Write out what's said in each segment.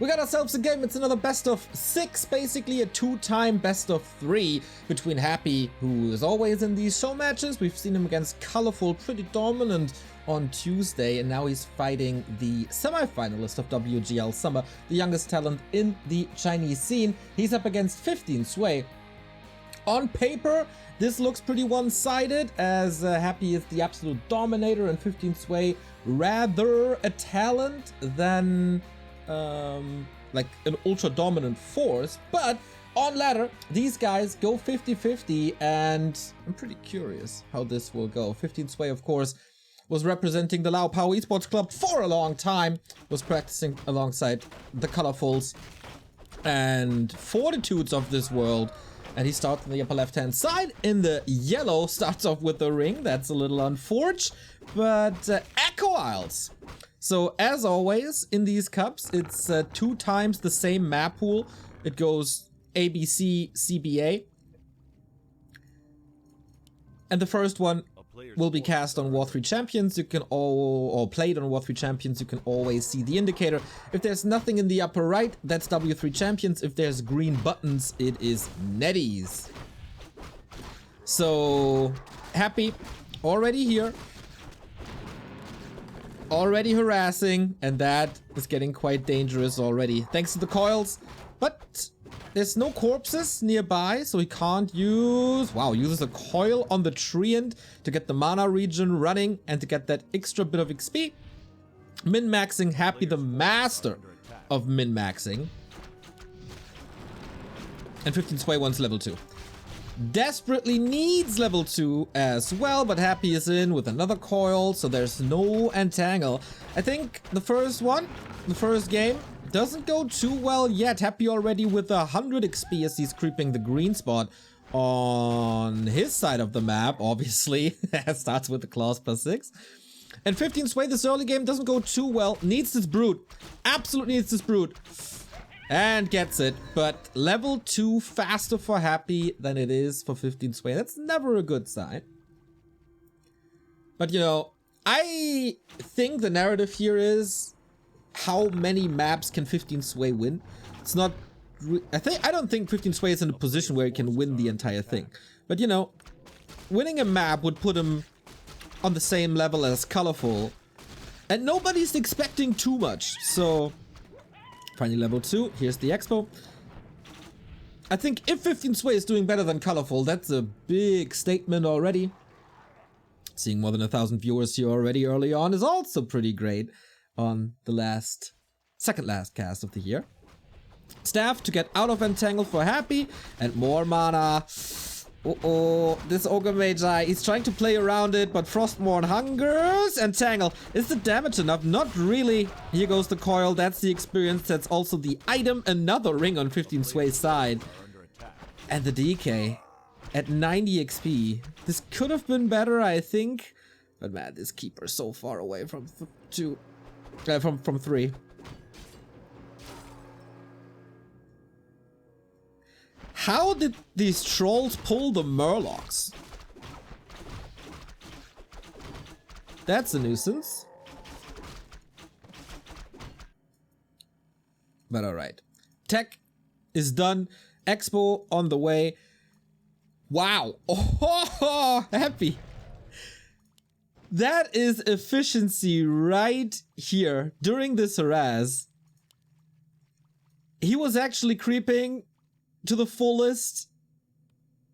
We got ourselves a game. It's another best of 6, basically a 2-time best of 3 between Happy, who is always in these show matches. We've seen him against Colorful, pretty dominant on Tuesday, and now he's fighting the semi-finalist of WGL Summer, the youngest talent in the Chinese scene. He's up against 15 Sway. On paper, this looks pretty one-sided, as Happy is the absolute dominator and 15 Sway rather a talent than like an ultra-dominant force. But on ladder, these guys go 50-50, and I'm pretty curious how this will go. 15 Sway, of course, was representing the Lao Power Esports Club for a long time, was practicing alongside the Colorfuls and Fortitudes of this world. And he starts on the upper left-hand side. In the yellow, starts off with the ring. That's a little unfortunate. But Echo Isles. So, as always, in these cups, it's 2 times the same map pool. It goes ABC, CBA. And the first one will be cast on War3 Champions. You can or played on War3 Champions. You can always see the indicator. If there's nothing in the upper right, that's W3 Champions. If there's green buttons, it is Netties. So, Happy already here. Already harassing, and that is getting quite dangerous already, thanks to the coils. But there's no corpses nearby, so he can't use... Wow, uses a coil on the tree end to get the mana region running and to get that extra bit of XP. Min-maxing, Happy, the master of min-maxing. And 15 Sway wants level 2. Desperately needs level 2 as well, but Happy is in with another coil, so there's no entangle. I think the first game, doesn't go too well yet. Happy already with 100 XP as he's creeping the green spot on his side of the map, obviously. Starts with the claws +6. And 15 Sway, this early game doesn't go too well. Needs this Brood. Absolutely needs this Brood. And gets it, but level 2 faster for Happy than it is for 15 Sway. That's never a good sign. But you know, I think the narrative here is how many maps can 15 Sway win. It's not... I don't think 15 Sway is in a position where he can win the entire thing. But you know, winning a map would put him on the same level as Colorful. And nobody's expecting too much, so... Finally level 2, here's the expo. I think if 15 Sway is doing better than Colorful, that's a big statement already. Seeing more than 1,000 viewers here already early on is also pretty great on the second last cast of the year. Staff to get out of Entangle for Happy, and more mana. This Ogre Magi, he's trying to play around it, but Frostmourne hungers. Entangle, is the damage enough? Not really. Here goes the coil, that's the experience, that's also the item. Another ring on 15 Sway's side. And the DK at 90 XP. This could have been better, I think. But man, this Keeper's so far away from 3. How did these trolls pull the Murlocs? That's a nuisance. But alright. Tech is done. Expo on the way. Wow. Oh, Happy. That is efficiency right here. During this harass, he was actually creeping to the fullest,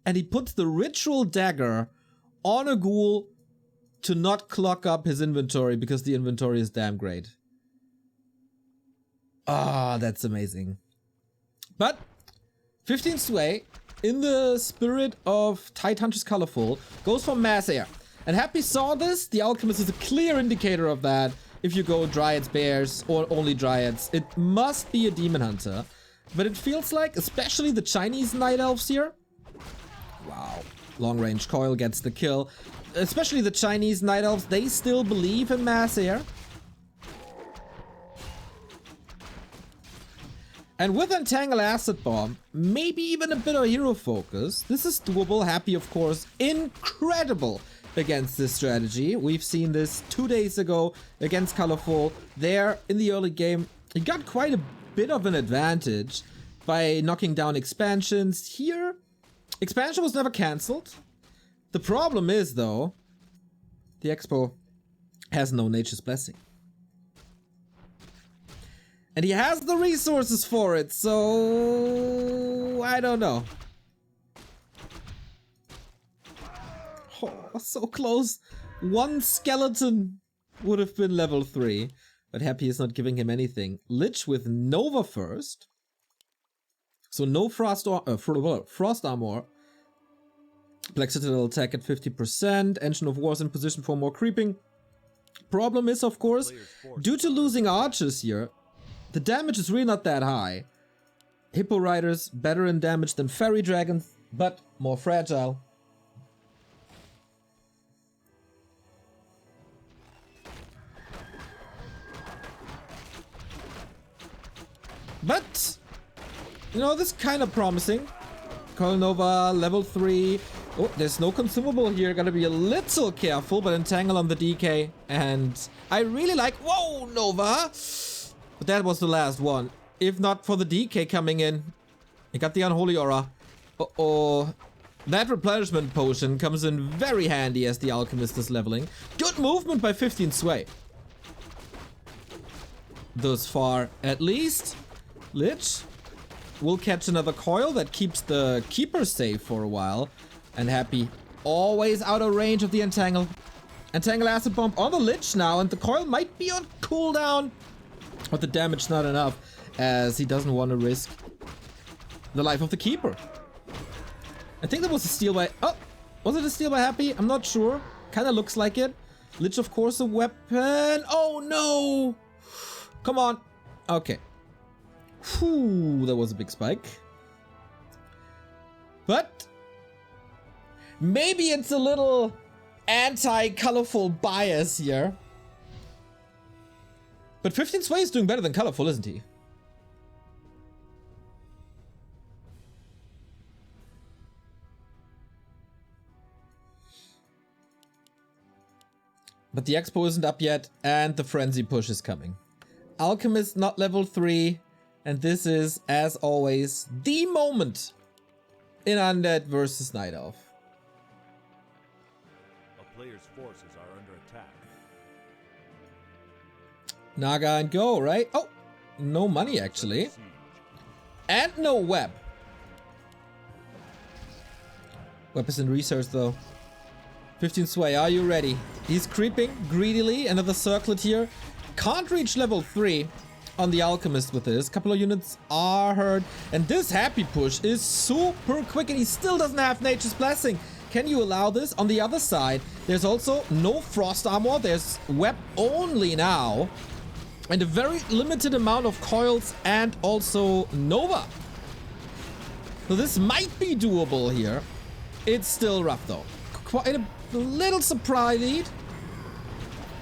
and he puts the Ritual Dagger on a ghoul to not clog up his inventory, because the inventory is damn great. Ah, that's amazing. But 15 Sway, in the spirit of Tidehunter's Colorful, goes for Mass Air. And Happy saw this. The Alchemist is a clear indicator of that. If you go Dryads, Bears, or only Dryads, it must be a Demon Hunter. But it feels like, especially the Chinese Night Elves here. Wow. Long range coil gets the kill. Especially the Chinese Night Elves, they still believe in Mass Air. And with Entangle Acid Bomb, maybe even a bit of hero focus, this is doable. Happy, of course, incredible against this strategy. We've seen this 2 days ago against Colorful. There, in the early game, he got quite a bit of an advantage by knocking down expansions. Here, expansion was never cancelled. The problem is, though, the Expo has no Nature's Blessing. And he has the resources for it, so I don't know. Oh, so close. One skeleton would have been level 3, but Happy is not giving him anything. Lich with Nova first. So no frost armor. Black Citadel attack at 50%. Engine of War is in position for more creeping. Problem is, of course, due to losing archers here, the damage is really not that high. Hippo Riders better in damage than Fairy Dragons, but more fragile. But, you know, this is kind of promising. Coil Nova, level 3. Oh, there's no consumable here. Gotta be a little careful, but entangle on the DK. And I really like... Whoa, Nova! But that was the last one. If not for the DK coming in. You got the Unholy Aura. Uh-oh. That replenishment potion comes in very handy as the Alchemist is leveling. Good movement by 15 Sway. Thus far, at least. Lich will catch another coil that keeps the Keeper safe for a while. And Happy always out of range of the Entangle. Entangle Acid Bomb on the Lich now, and the coil might be on cooldown. But the damage not enough, as he doesn't want to risk the life of the Keeper. I think that was a steal by... Oh! Was it a steal by Happy? I'm not sure. Kinda looks like it. Lich, of course, a weapon. Oh, no! Come on. Okay. Whew, that was a big spike. But... maybe it's a little anti-colorful bias here. But 15 Sway is doing better than colorful, isn't he? But the Expo isn't up yet, and the Frenzy push is coming. Alchemist not level 3, and this is, as always, the moment in Undead versus Night Elf. A player's forces are under attack. Naga and go, right? Oh, no money actually. And no web. Weapons and research though. 15 Sway, are you ready? He's creeping greedily. Another circlet here. Can't reach level 3 on the Alchemist with this. Couple of units are hurt. And this Happy push is super quick, and he still doesn't have Nature's Blessing. Can you allow this? On the other side, there's also no Frost Armor. There's web only now. And a very limited amount of coils and also Nova. So this might be doable here. It's still rough though. Quite a little supply lead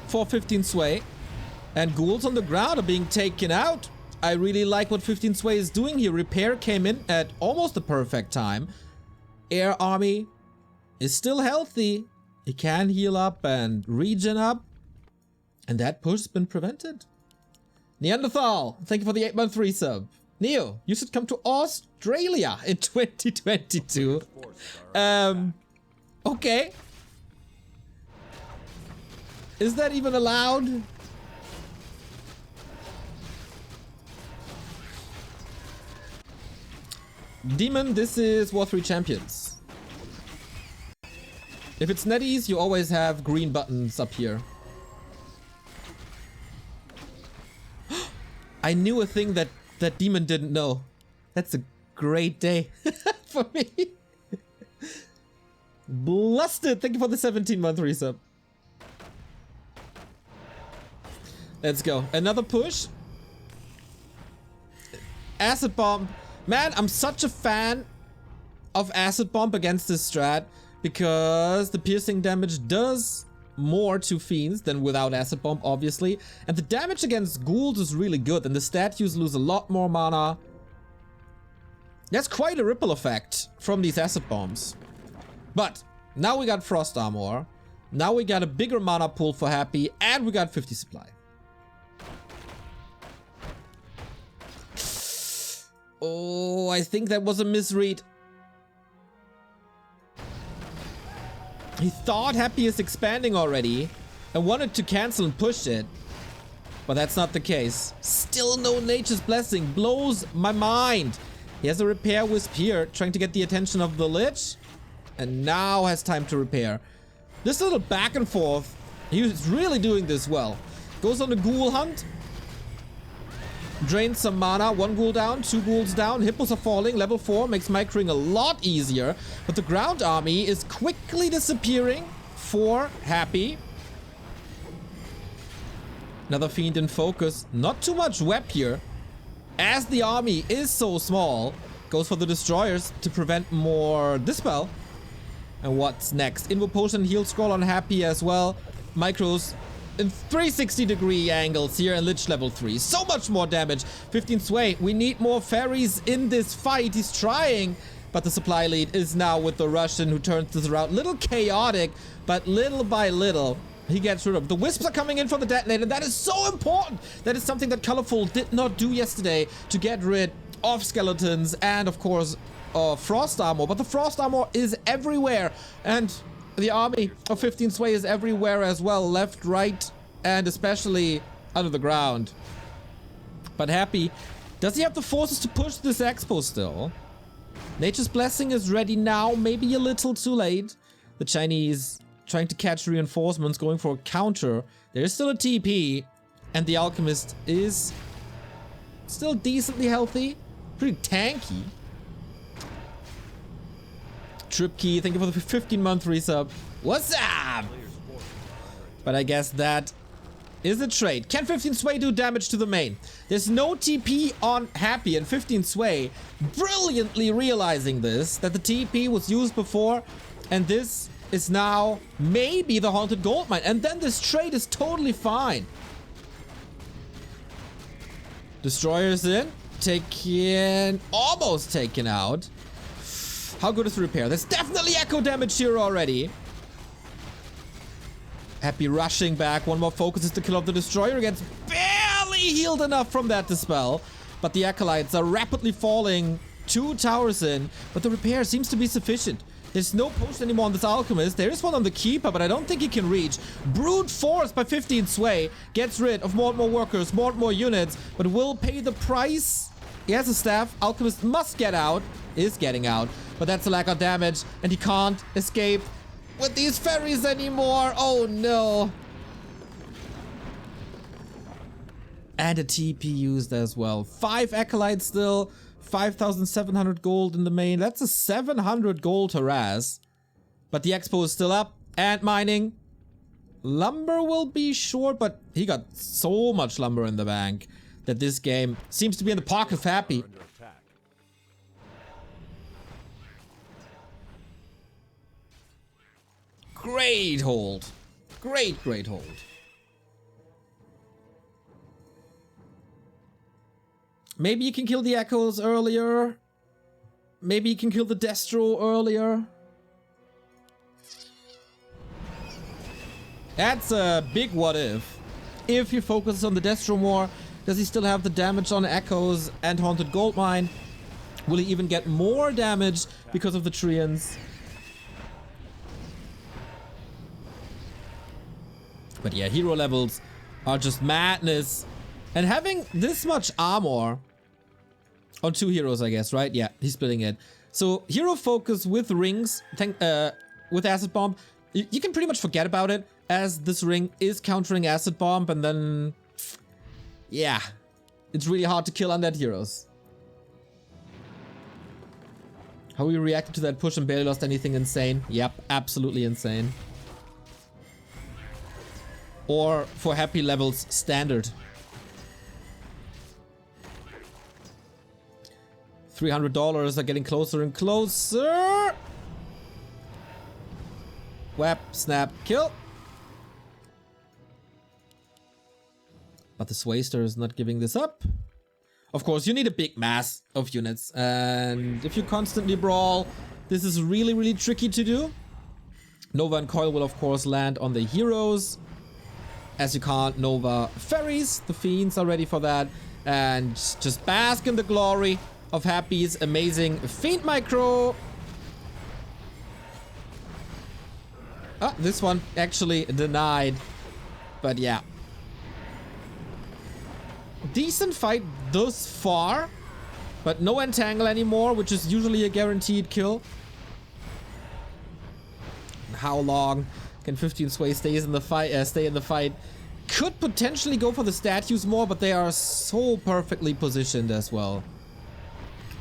for 15 Sway. And ghouls on the ground are being taken out. I really like what 15 Sway is doing here. Repair came in at almost the perfect time. Air Army is still healthy. He can heal up and regen up. And that push has been prevented. Neanderthal, thank you for the 8-month resub. Neo, you should come to Australia in 2022. Okay. Is that even allowed? Demon, this is War 3 Champions. If it's NetEase, you always have green buttons up here. I knew a thing that Demon didn't know. That's a great day for me. Blusted, thank you for the 17-month resub. Let's go. Another push. Acid Bomb. Man, I'm such a fan of Acid Bomb against this strat because the piercing damage does more to fiends than without Acid Bomb, obviously. And the damage against ghouls is really good, and the statues lose a lot more mana. That's quite a ripple effect from these Acid Bombs. But now we got Frost Armor. Now we got a bigger mana pool for Happy, and we got 50 supply. Oh, I think that was a misread. He thought Happy is expanding already and wanted to cancel and push it. But that's not the case. Still no Nature's Blessing. Blows my mind. He has a repair wisp here, trying to get the attention of the Lich. And now has time to repair. This little back and forth, he's really doing this well. Goes on a ghoul hunt. Drains some mana. 1 ghoul down, 2 ghouls down. Hippos are falling. Level 4 makes microing a lot easier. But the ground army is quickly disappearing for Happy. Another Fiend in focus. Not too much web here. As the army is so small. Goes for the Destroyers to prevent more Dispel. And what's next? Invo Potion, Heal Scroll on Happy as well. Micros in 360-degree angles here and Lich level 3. So much more damage. 15 Sway. We need more fairies in this fight. He's trying. But the supply lead is now with the Russian who turns this around. Little chaotic, but little by little, he gets rid of. The Wisps are coming in for the detonator. And that is so important. That is something that Colorful did not do yesterday to get rid of skeletons and, of course, Frost Armor. But the Frost Armor is everywhere. And the army of 15 Sway is everywhere as well. Left, right, and especially under the ground. But Happy, does he have the forces to push this Expo still? Nature's Blessing is ready now. Maybe a little too late. The Chinese trying to catch reinforcements, going for a counter. There is still a TP. And the Alchemist is still decently healthy. Pretty tanky. Trip Key, thank you for the 15-month resub. What's up? But I guess that is a trade. Can 15 Sway do damage to the main? There's no TP on Happy, and 15 Sway brilliantly realizing this, that the TP was used before, and this is now maybe the Haunted Goldmine, and then this trade is totally fine. Destroyers in, almost taken out. How good is the repair? There's definitely echo damage here already. Happy rushing back. One more focus is the kill of the Destroyer. Gets barely healed enough from that dispel. But the Acolytes are rapidly falling. 2 towers in. But the repair seems to be sufficient. There's no potion anymore on this Alchemist. There is one on the Keeper, but I don't think he can reach. Brute Force by 15 Sway. Gets rid of more and more workers, more and more units. But will pay the price. He has a staff. Alchemist must get out. Is getting out. But that's a lack of damage. And he can't escape with these fairies anymore. Oh no. And a TP used as well. 5 Acolytes still. 5,700 gold in the main. That's a 700 gold harass. But the Expo is still up. And mining. Lumber will be short. But he got so much lumber in the bank that this game seems to be in the pocket of Happy. Great hold. Great hold. Maybe you can kill the Echoes earlier. Maybe you can kill the Destro earlier. That's a big what if. If you focus on the Destro more, does he still have the damage on Echoes and Haunted Goldmine? Will he even get more damage because of the Treants? But yeah, hero levels are just madness. And having this much armor on 2 heroes, I guess, right? Yeah, he's splitting it. So hero focus with rings, with Acid Bomb, you can pretty much forget about it, as this ring is countering Acid Bomb, and then yeah, it's really hard to kill undead heroes. How we reacted to that push and barely lost anything insane? Yep, absolutely insane. Or for Happy levels standard. $300 are getting closer and closer. Whap, snap, kill. But the Swayster is not giving this up. Of course, you need a big mass of units. And if you constantly brawl, this is really tricky to do. Nova and Coil will, of course, land on the heroes. As you can't Nova fairies. The Fiends are ready for that. And just bask in the glory of Happy's amazing Feint Micro. Ah, this one actually denied. But yeah. Decent fight thus far. But no entangle anymore, which is usually a guaranteed kill. How long can 15 Sway stay in the fight? Could potentially go for the statues more, but they are so perfectly positioned as well.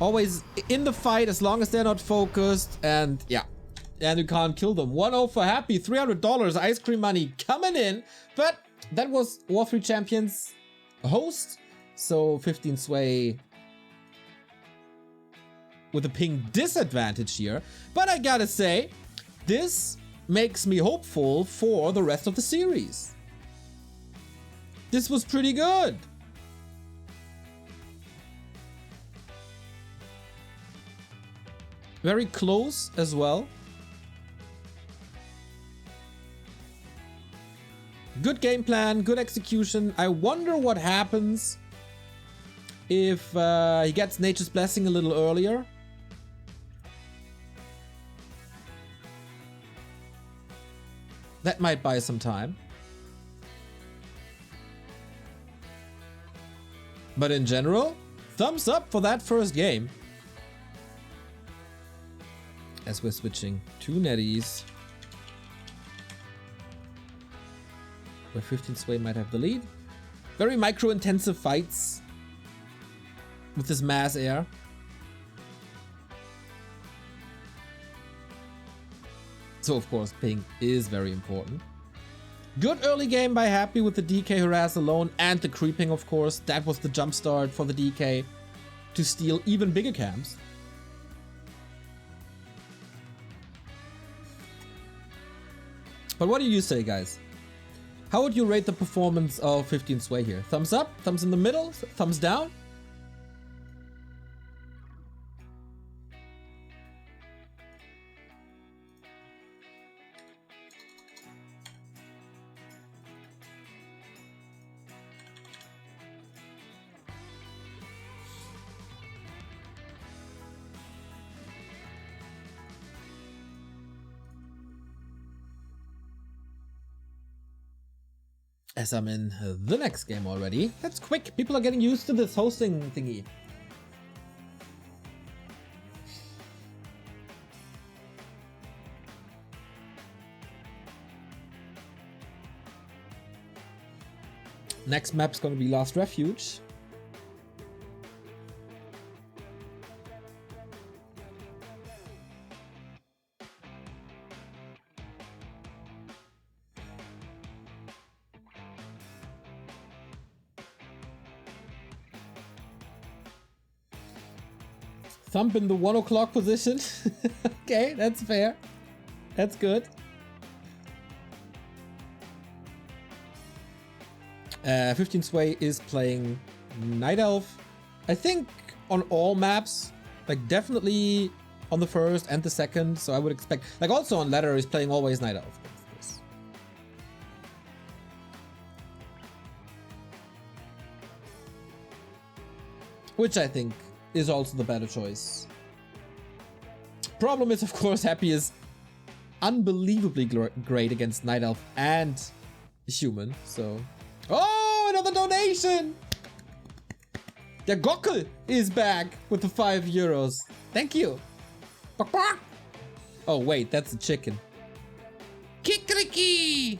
Always in the fight as long as they're not focused, and yeah. And you can't kill them. 1-0 for Happy, $300 ice cream money coming in. But that was War 3 Champions host. So 15 Sway with a ping disadvantage here. But I gotta say, this makes me hopeful for the rest of the series. This was pretty good. Very close as well. Good game plan, good execution. I wonder what happens if he gets Nature's Blessing a little earlier. That might buy some time. But in general, thumbs up for that first game. As we're switching to netties, where 15 Sway might have the lead. Very micro-intensive fights with this mass air. So of course, ping is very important. Good early game by Happy with the DK harass alone and the creeping, of course. That was the jump start for the DK to steal even bigger camps. But what do you say, guys? How would you rate the performance of 15 Sway here? Thumbs up? Thumbs in the middle? Thumbs down? As I'm in the next game already. That's quick. People are getting used to this hosting thingy. Next map's gonna be Last Refuge. Thump in the 1 o'clock position. Okay, that's fair. That's good. 15 Sway is playing Night Elf. I think on all maps, like definitely on the first and the second. So I would expect, like also on ladder, he's playing always Night Elf. Of course. Which I think is also the better choice. Problem is, of course, Happy is unbelievably great against Night Elf and Human, so... Oh, another donation! Der Gockel is back with the €5. Thank you! Oh wait, that's a chicken. Kikriki!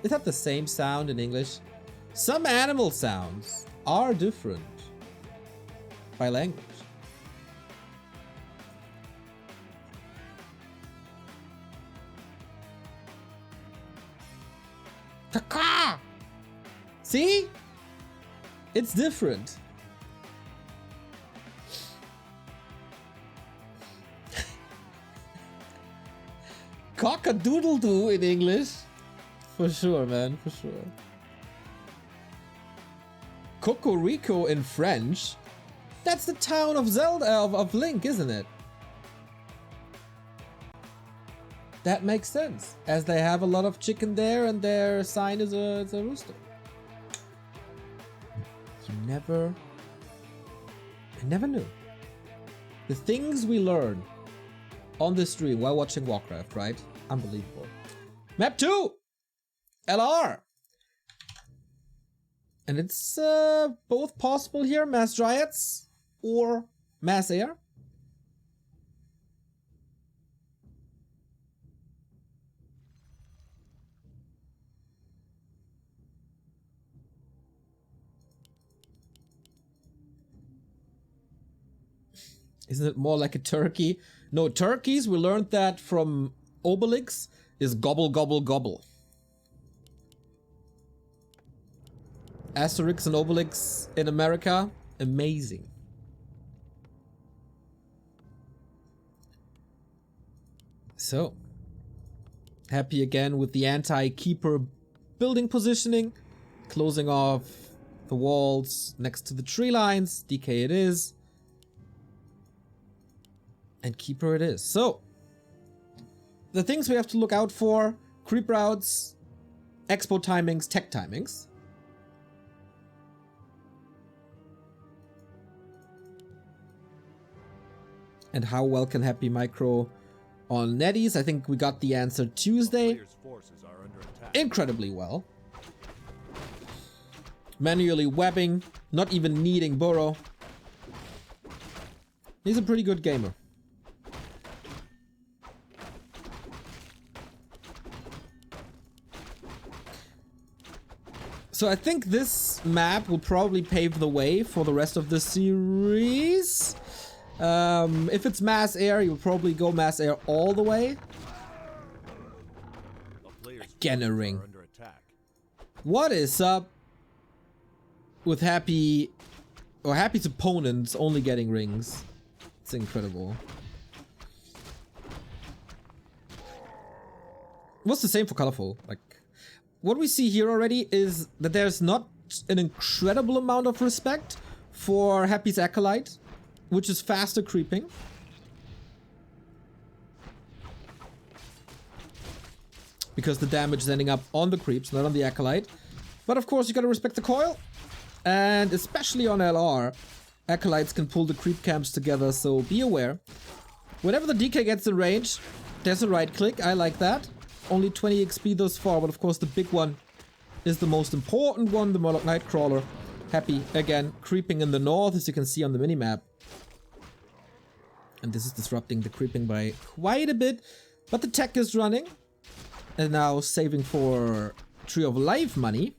Is that the same sound in English? Some animal sounds are different by language. Kaka! See? It's different. Cock-a-doodle-doo in English. For sure, man, for sure. Cocorico in French? That's the town of Zelda, of Link, isn't it? That makes sense, as they have a lot of chicken there and their sign is a rooster. I never knew. The things we learn on this stream while watching Warcraft, right? Unbelievable. Map 2! LR! And it's both possible here, Mass Dryads or Mass Air. Isn't it more like a turkey? No, turkeys, we learned that from Obelix, is gobble, gobble, gobble. Asterix and Obelix in America, amazing. So, happy again with the anti-keeper building positioning, closing off the walls next to the tree lines, DK it is. And keeper it is. So, the things we have to look out for: creep routes, expo timings, tech timings. And how well can Happy micro on Netties? I think we got the answer Tuesday. Incredibly well. Manually webbing, not even needing burrow. He's a pretty good gamer. So I think this map will probably pave the way for the rest of the series. If it's Mass Air, you'll probably go Mass Air all the way. Again a ring. What is up with Happy, or Happy's opponents only getting rings? It's incredible. What's the same for Colorful? Like, what we see here already is that there's not an incredible amount of respect for Happy's Acolyte, which is faster creeping. Because the damage is ending up on the creeps, not on the Acolyte. But of course you gotta respect the coil. And especially on LR, Acolytes can pull the creep camps together, so be aware. Whenever the DK gets in range, there's a right click, I like that. Only 20 XP thus far, but of course the big one is the most important one, the Murloc Nightcrawler. Happy, again, creeping in the north, as you can see on the minimap. And this is disrupting the creeping by quite a bit. But the tech is running. And now saving for Tree of Life money.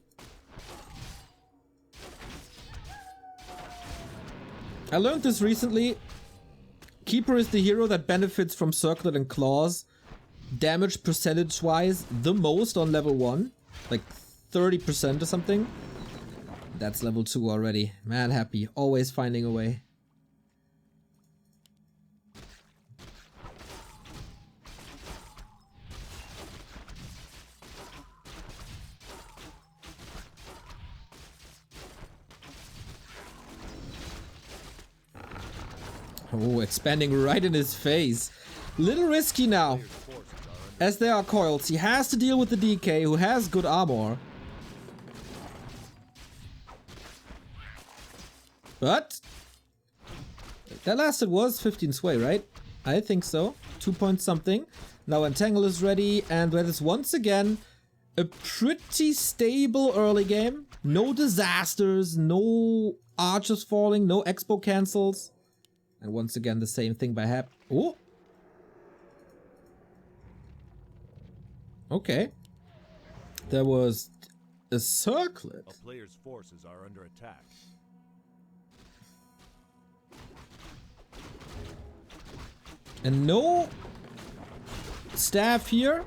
I learned this recently. Keeper is the hero that benefits from Circlet and Claws damage percentage wise the most on level 1. Like 30% or something. That's level 2 already. Man, Happy. Always finding a way. Oh, expanding right in his face. Little risky now. As there are coils, he has to deal with the DK, who has good armor. But that last it was 15 sway, right? I think so. 2 point something. Now Entangle is ready, and that is once again a pretty stable early game. No disasters, no archers falling, no expo cancels. And once again the same thing by Hap. Oh! Okay. There was a circlet. A player's forces are under attack. And no staff here.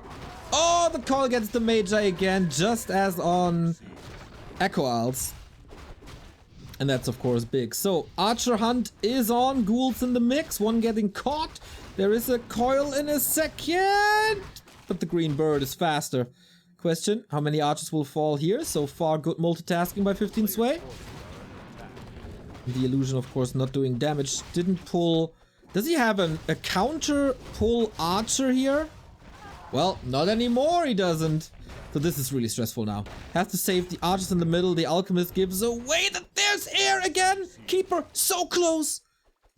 Oh, the call against the Magi again, just as on Echo Owls. And that's of course big. So, Archer Hunt is on. Ghouls in the mix. One getting caught. There is a coil in a second. But the green bird is faster. Question, how many archers will fall here? So far, good multitasking by 15 sway. The illusion, of course, not doing damage. Didn't pull... Does he have a counter pull archer here? Well, not anymore, he doesn't. So this is really stressful now. Have to save the archers in the middle. The alchemist gives away that there's air again. Keeper, so close.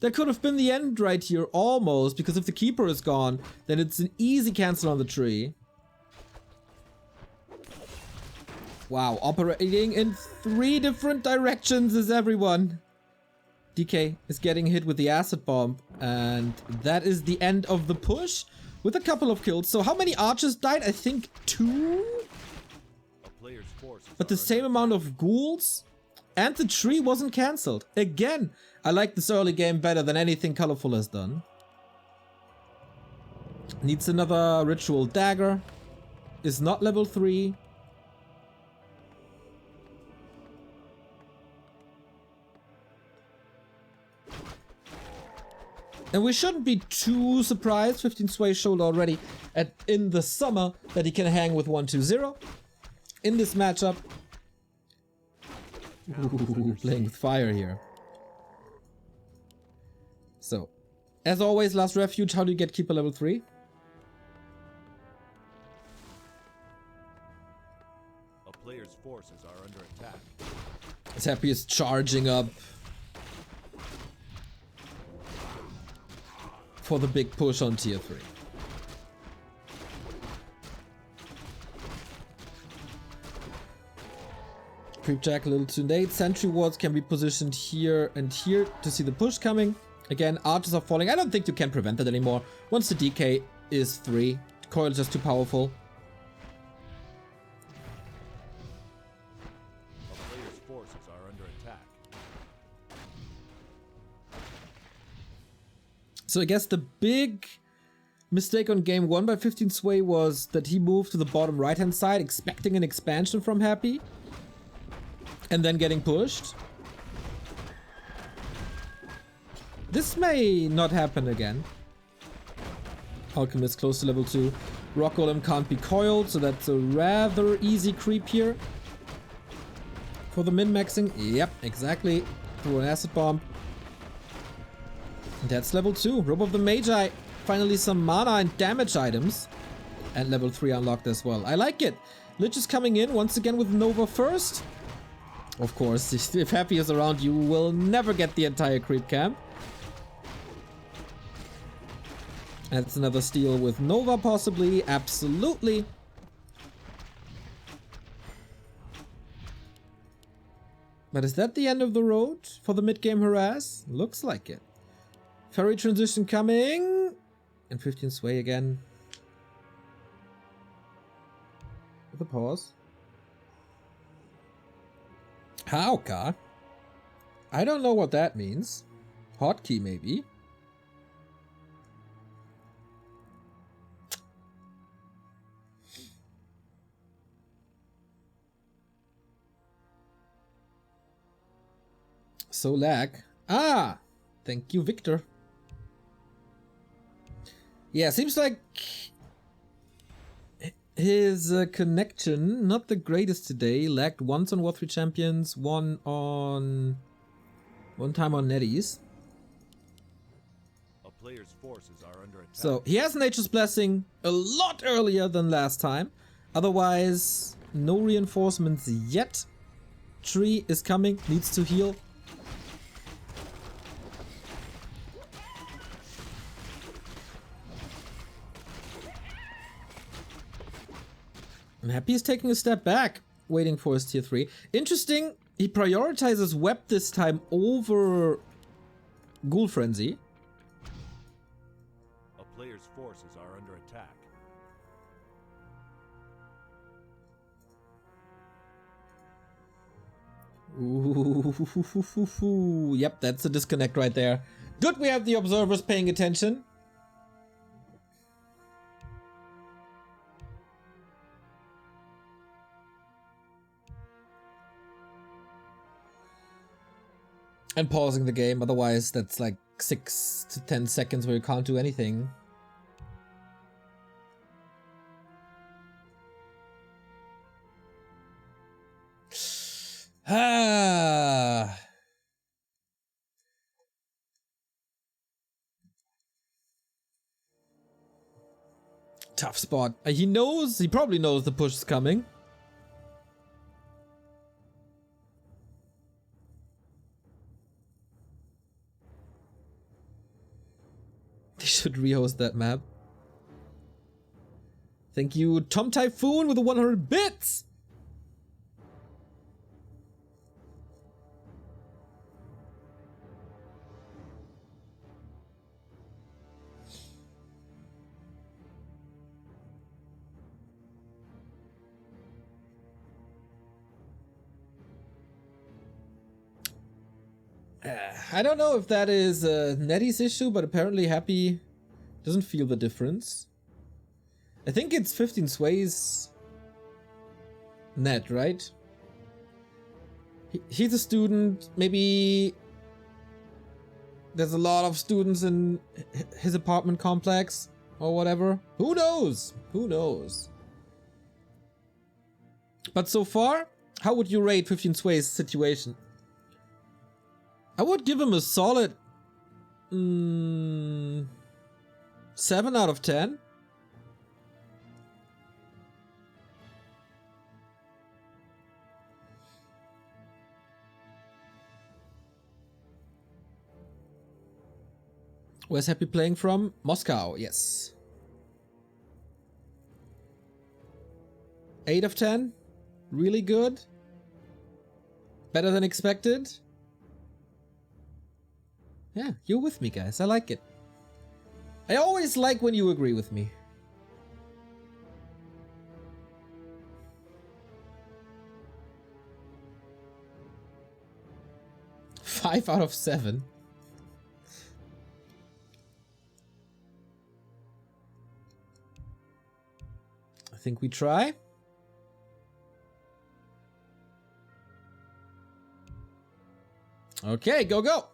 That could have been the end right here, almost, because if the keeper is gone, then it's an easy cancel on the tree. Wow, operating in 3 different directions is everyone. DK is getting hit with the acid bomb, and that is the end of the push with a couple of kills. So how many archers died? I think 2? But the same amount of ghouls, and the tree wasn't cancelled. Again, I like this early game better than anything Colorful has done. Needs another ritual dagger. Is not level 3. And we shouldn't be too surprised. 15 Sway showed already in the summer that he can hang with 1-2-0 in this matchup. Ooh, playing with fire here. So, as always, last refuge. How do you get keeper level 3? A player's forces are under attack. As Happy is charging up for the big push on tier 3. Creep Jack a little too late. Sentry wards can be positioned here and here to see the push coming. Again, archers are falling. I don't think you can prevent that anymore. Once the DK is 3, coil is just too powerful. A player's forces are under attack. So I guess the big mistake on game 1 by 15 Sway was that he moved to the bottom right hand side expecting an expansion from Happy and then getting pushed. This may not happen again. Alchemist close to level 2. Rock Golem can't be coiled, so that's a rather easy creep here. For the min-maxing. Yep, exactly. Through an acid bomb. That's level 2. Robe of the Magi. Finally some mana and damage items. And level 3 unlocked as well. I like it. Lich is coming in once again with Nova first. Of course, if Happy is around, you will never get the entire creep camp. That's another steal with Nova possibly. Absolutely. But is that the end of the road for the mid-game harass? Looks like it. Fairy transition coming. And 15 Sway again. With a pause. Hauka? I don't know what that means. Hotkey maybe. So lag. Ah! Thank you, Victor. Yeah, seems like his connection, not the greatest today. Lagged once on War 3 Champions, one time on Netties. A player's forces are under attack. So he has Nature's Blessing a lot earlier than last time. Otherwise, no reinforcements yet. Tree is coming, needs to heal. I'm happy he's taking a step back, waiting for his tier 3. Interesting, he prioritizes Web this time over Ghoul Frenzy. A player's forces are under attack. Ooh, yep, that's a disconnect right there. Good, we have the observers paying attention. And pausing the game, otherwise that's like 6 to 10 seconds where you can't do anything. Ah. Tough spot. He probably knows the push is coming. They should rehost that map. Thank you, Tom Typhoon with the 100 bits! I don't know if that is Nettie's issue, but apparently Happy doesn't feel the difference. I think it's 15 Sway's net, right? He's a student. Maybe there's a lot of students in his apartment complex or whatever. Who knows? Who knows? But so far, how would you rate 15 Sway's situation? I would give him a solid 7 out of 10. Where's Happy playing from? Moscow, yes. 8 of 10. Really good. Better than expected. Yeah, you're with me, guys. I like it. I always like when you agree with me. Five out of 7. I think we try. Okay, go, go.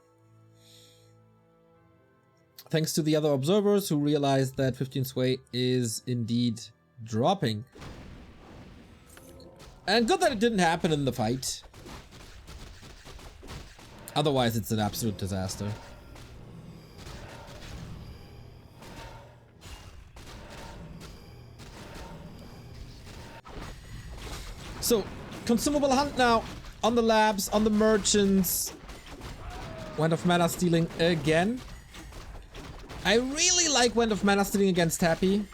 Thanks to the other observers who realized that 15 Sway is indeed dropping. And good that it didn't happen in the fight. Otherwise, it's an absolute disaster. So, consumable hunt now on the labs, on the merchants. Wand of Mana stealing again. I really like Wand of Mana stealing against Happy.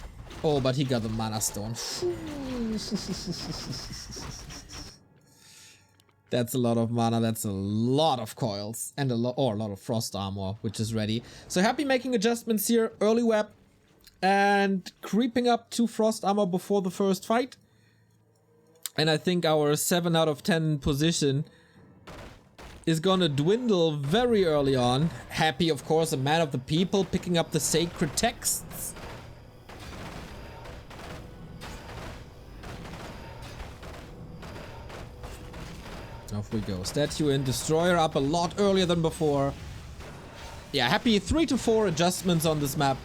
Oh, but he got the Mana Stone. That's a lot of mana, that's a lot of coils. And a lot of frost armor, which is ready. So Happy making adjustments here. Early web. And creeping up to frost armor before the first fight. And I think our 7 out of 10 position is gonna dwindle very early on. Happy, of course, a man of the people, picking up the sacred texts. Off we go. Statue and Destroyer up a lot earlier than before. Yeah, Happy 3 to 4 adjustments on this map.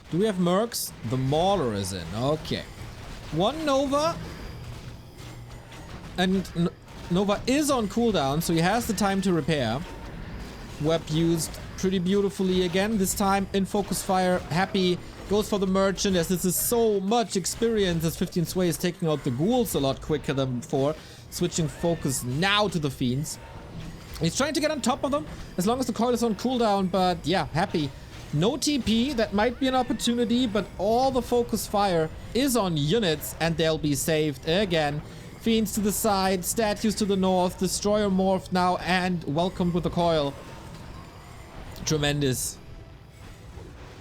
Do we have mercs? The Mauler is in. Okay. One Nova. And Nova is on cooldown, so he has the time to repair. Web used pretty beautifully again. This time in focus fire. Happy goes for the merchant, as this is so much experience, as 15 Sway is taking out the ghouls a lot quicker than before. Switching focus now to the fiends. He's trying to get on top of them as long as the coil is on cooldown, but yeah, Happy. No TP, that might be an opportunity, but all the focus fire is on units and they'll be saved again. Fiends to the side, statues to the north, Destroyer morphed now and welcomed with the coil. Tremendous.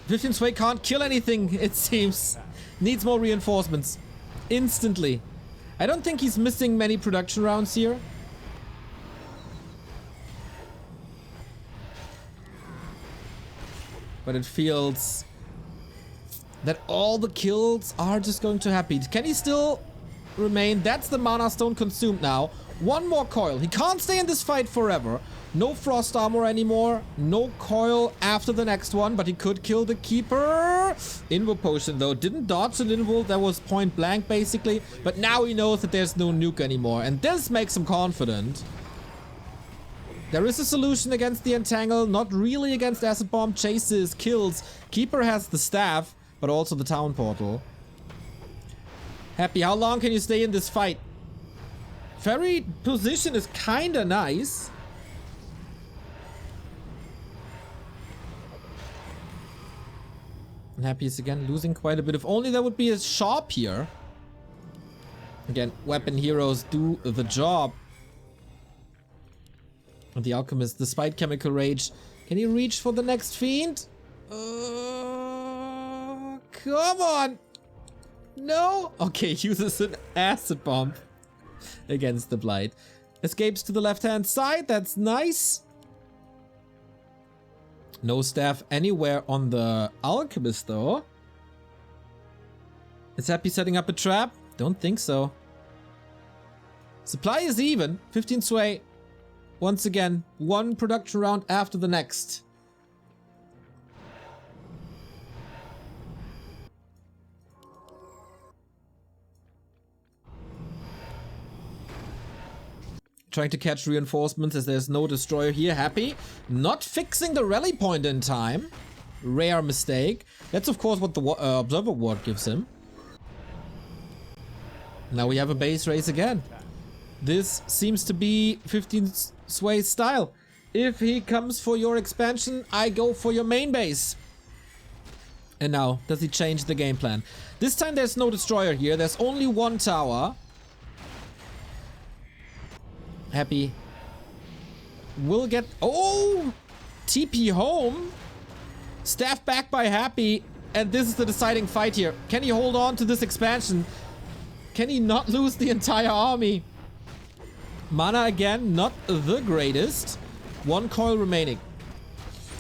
15 Sway can't kill anything, it seems. Needs more reinforcements. Instantly. I don't think he's missing many production rounds here. But it feels that all the kills are just going to Happy. Can he still remain? That's the Mana Stone consumed now. One more coil. He can't stay in this fight forever. No frost armor anymore. No coil after the next one, but he could kill the Keeper. Invo potion though. Didn't dodge an Invo. That was point blank basically. But now he knows that there's no nuke anymore. And this makes him confident. There is a solution against the Entangle, not really against Acid Bomb, chases, kills. Keeper has the staff, but also the town portal. Happy, how long can you stay in this fight? Ferry position is kinda nice. And Happy is again losing quite a bit. If only there would be a shop here. Again, weapon heroes do the job. And the Alchemist, despite Chemical Rage, can he reach for the next Fiend? Come on! No! Okay, uses an Acid Bomb against the Blight. Escapes to the left-hand side, that's nice. No staff anywhere on the Alchemist, though. Is Happy setting up a trap? Don't think so. Supply is even. 15 sway. Once again, one production round after the next. Trying to catch reinforcements as there's no destroyer here. Happy. Not fixing the rally point in time. Rare mistake. That's of course what the Observer Ward gives him. Now we have a base race again. This seems to be 15 Sway's style. If he comes for your expansion, I go for your main base. And now, does he change the game plan? This time there's no destroyer here. There's only one tower. Happy will get... Oh! TP home. Staff back by Happy. And this is the deciding fight here. Can he hold on to this expansion? Can he not lose the entire army? Mana again, not the greatest. One coil remaining.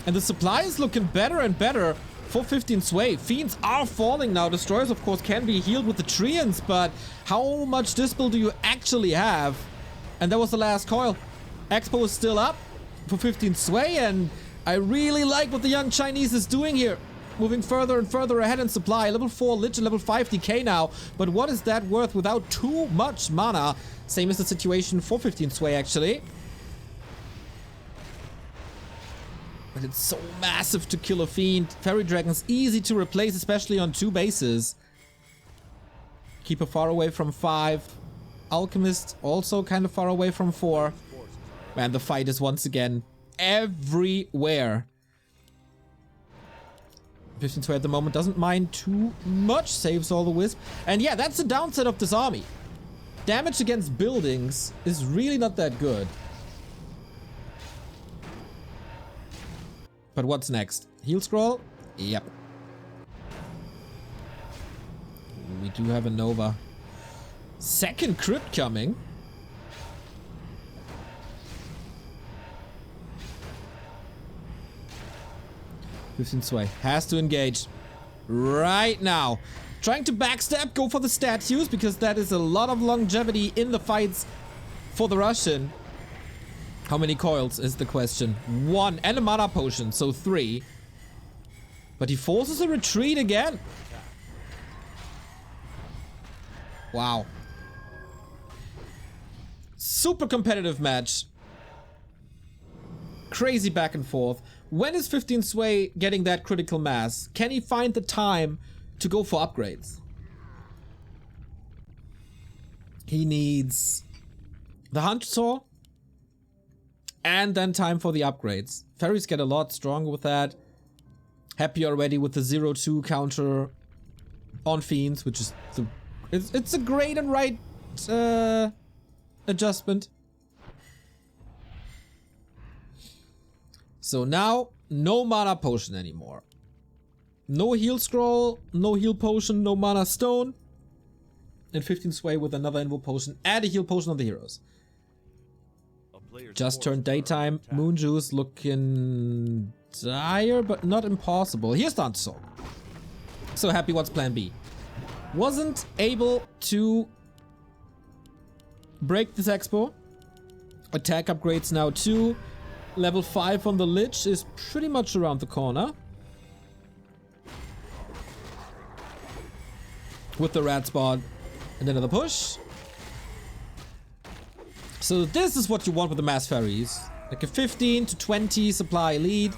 And the supply is looking better and better for 15 Sway. Fiends are falling now. Destroyers, of course, can be healed with the Treants, but how much Dispel do you actually have? And that was the last coil. Expo is still up for 15 Sway, and I really like what the young Chinese is doing here. Moving further and further ahead in supply. Level 4 Lich and level 5 DK now. But what is that worth without too much mana? Same as the situation for 15 Sway, actually. But it's so massive to kill a Fiend. Fairy Dragon's easy to replace, especially on 2 bases. Keep her far away from 5. Alchemist also kind of far away from 4. Man, the fight is once again everywhere. 15 Sway at the moment doesn't mind too much. Saves all the wisp. And yeah, that's the downside of this army. Damage against buildings is really not that good. But what's next? Heal scroll? Yep. We do have a Nova. Second crit coming. Sway has to engage right now. Trying to backstab, go for the statues, because that is a lot of longevity in the fights for the Russian. How many coils is the question? 1 and a mana potion, so 3. But he forces a retreat again. Wow. Super competitive match. Crazy back and forth. When is 15 Sway getting that critical mass? Can he find the time to go for upgrades? He needs the Hunter Saw and then time for the upgrades. Fairies get a lot stronger with that. Happy already with the 0-2 counter on Fiends, which is it's a great and right adjustment. So now, no mana potion anymore. No heal scroll, no heal potion, no mana stone. And 15 Sway with another invo potion and a heal potion on the heroes. Just turned daytime. Moon Juice looking dire, but not impossible. Here's the Hunter Soul. So Happy, what's plan B? Wasn't able to break this expo. Attack upgrades now too. Level 5 on the Lich is pretty much around the corner. With the rat spot. And another push. So this is what you want with the mass fairies. Like a 15 to 20 supply lead.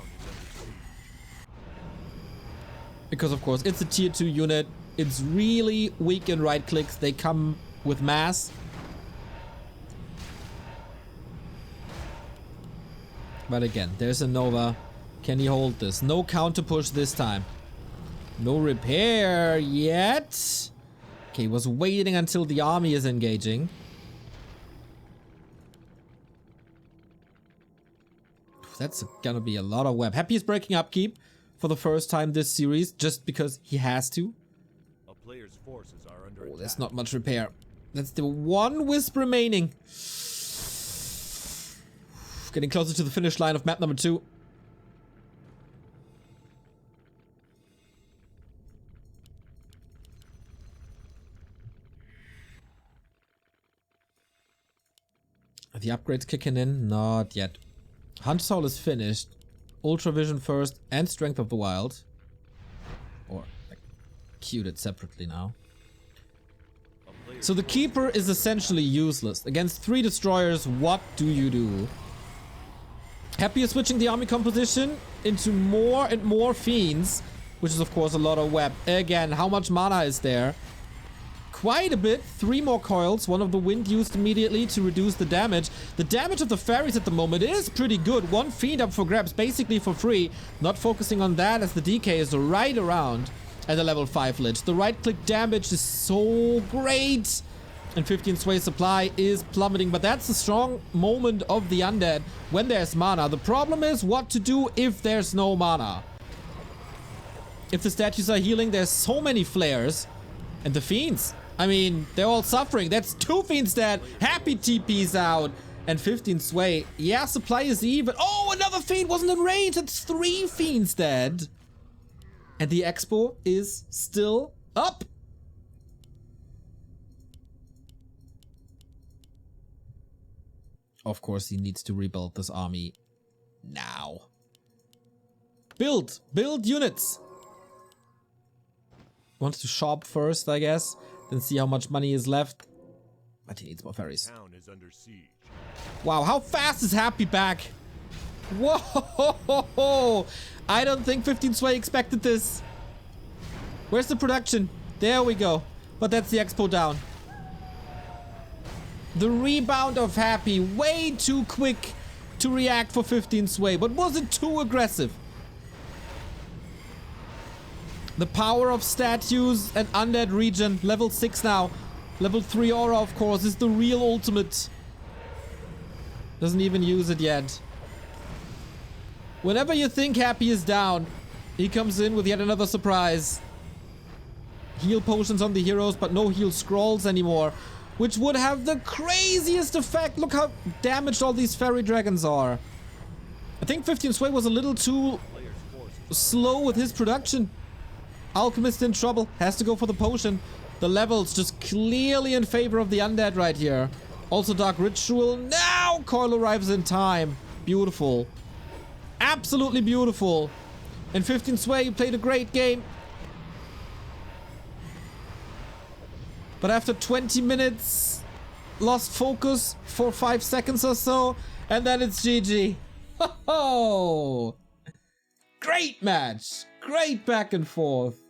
Because of course it's a tier 2 unit. It's really weak in right clicks. They come with mass. But again, there's a Nova. Can he hold this? No counter push this time. No repair yet. Okay, he was waiting until the army is engaging. That's gonna be a lot of web. Happy is breaking upkeep for the first time this series, just because he has to. A player's forces are under Oh, attack. there's not much repair. That's the one wisp remaining. Getting closer to the finish line of map number 2. Are the upgrades kicking in? Not yet. Hunter Soul is finished. Ultra Vision first and Strength of the Wild. Or like, queued it separately now. So the Keeper is essentially useless. Against 3 destroyers, what do you do? Happy is switching the army composition into more and more fiends, which is of course a lot of web. Again, how much mana is there? Quite a bit. 3 more coils. One of the wind used immediately to reduce the damage. The damage of the fairies at the moment is pretty good. 1 fiend up for grabs, basically for free. Not focusing on that as the DK is right around at the level 5 lich. The right click damage is so great. And 15 sway supply is plummeting. But that's the strong moment of the undead when there's mana. The problem is what to do if there's no mana. If the statues are healing, there's so many flares. And the fiends, I mean, they're all suffering. That's 2 fiends dead. Happy TP's out. And 15 sway. Yeah, supply is even. Oh, another fiend wasn't in range. That's 3 fiends dead. And the expo is still up. Of course, he needs to rebuild this army now. Build units. Wants to shop first, I guess. Then see how much money is left. But he needs more fairies. Town is under siege. Wow, how fast is Happy back? Whoa! I don't think 15 Sway expected this. Where's the production? There we go. But that's the expo down. The rebound of Happy, way too quick to react for 15 Sway. But was it too aggressive? The power of statues and undead region, level 6 now. Level 3 aura, of course, is the real ultimate. Doesn't even use it yet. Whenever you think Happy is down, he comes in with yet another surprise. Heal potions on the heroes, but no heal scrolls anymore. Which would have the craziest effect. Look how damaged all these fairy dragons are. I think 15 Sway was a little too slow with his production. Alchemist in trouble. Has to go for the potion. The levels just clearly in favor of the undead right here. Also Dark Ritual. Now Coil arrives in time. Beautiful. Absolutely beautiful. And 15 Sway, you played a great game. But after 20 minutes, lost focus for 5 seconds or so, and then it's GG. Ho-ho! Great match! Great back and forth.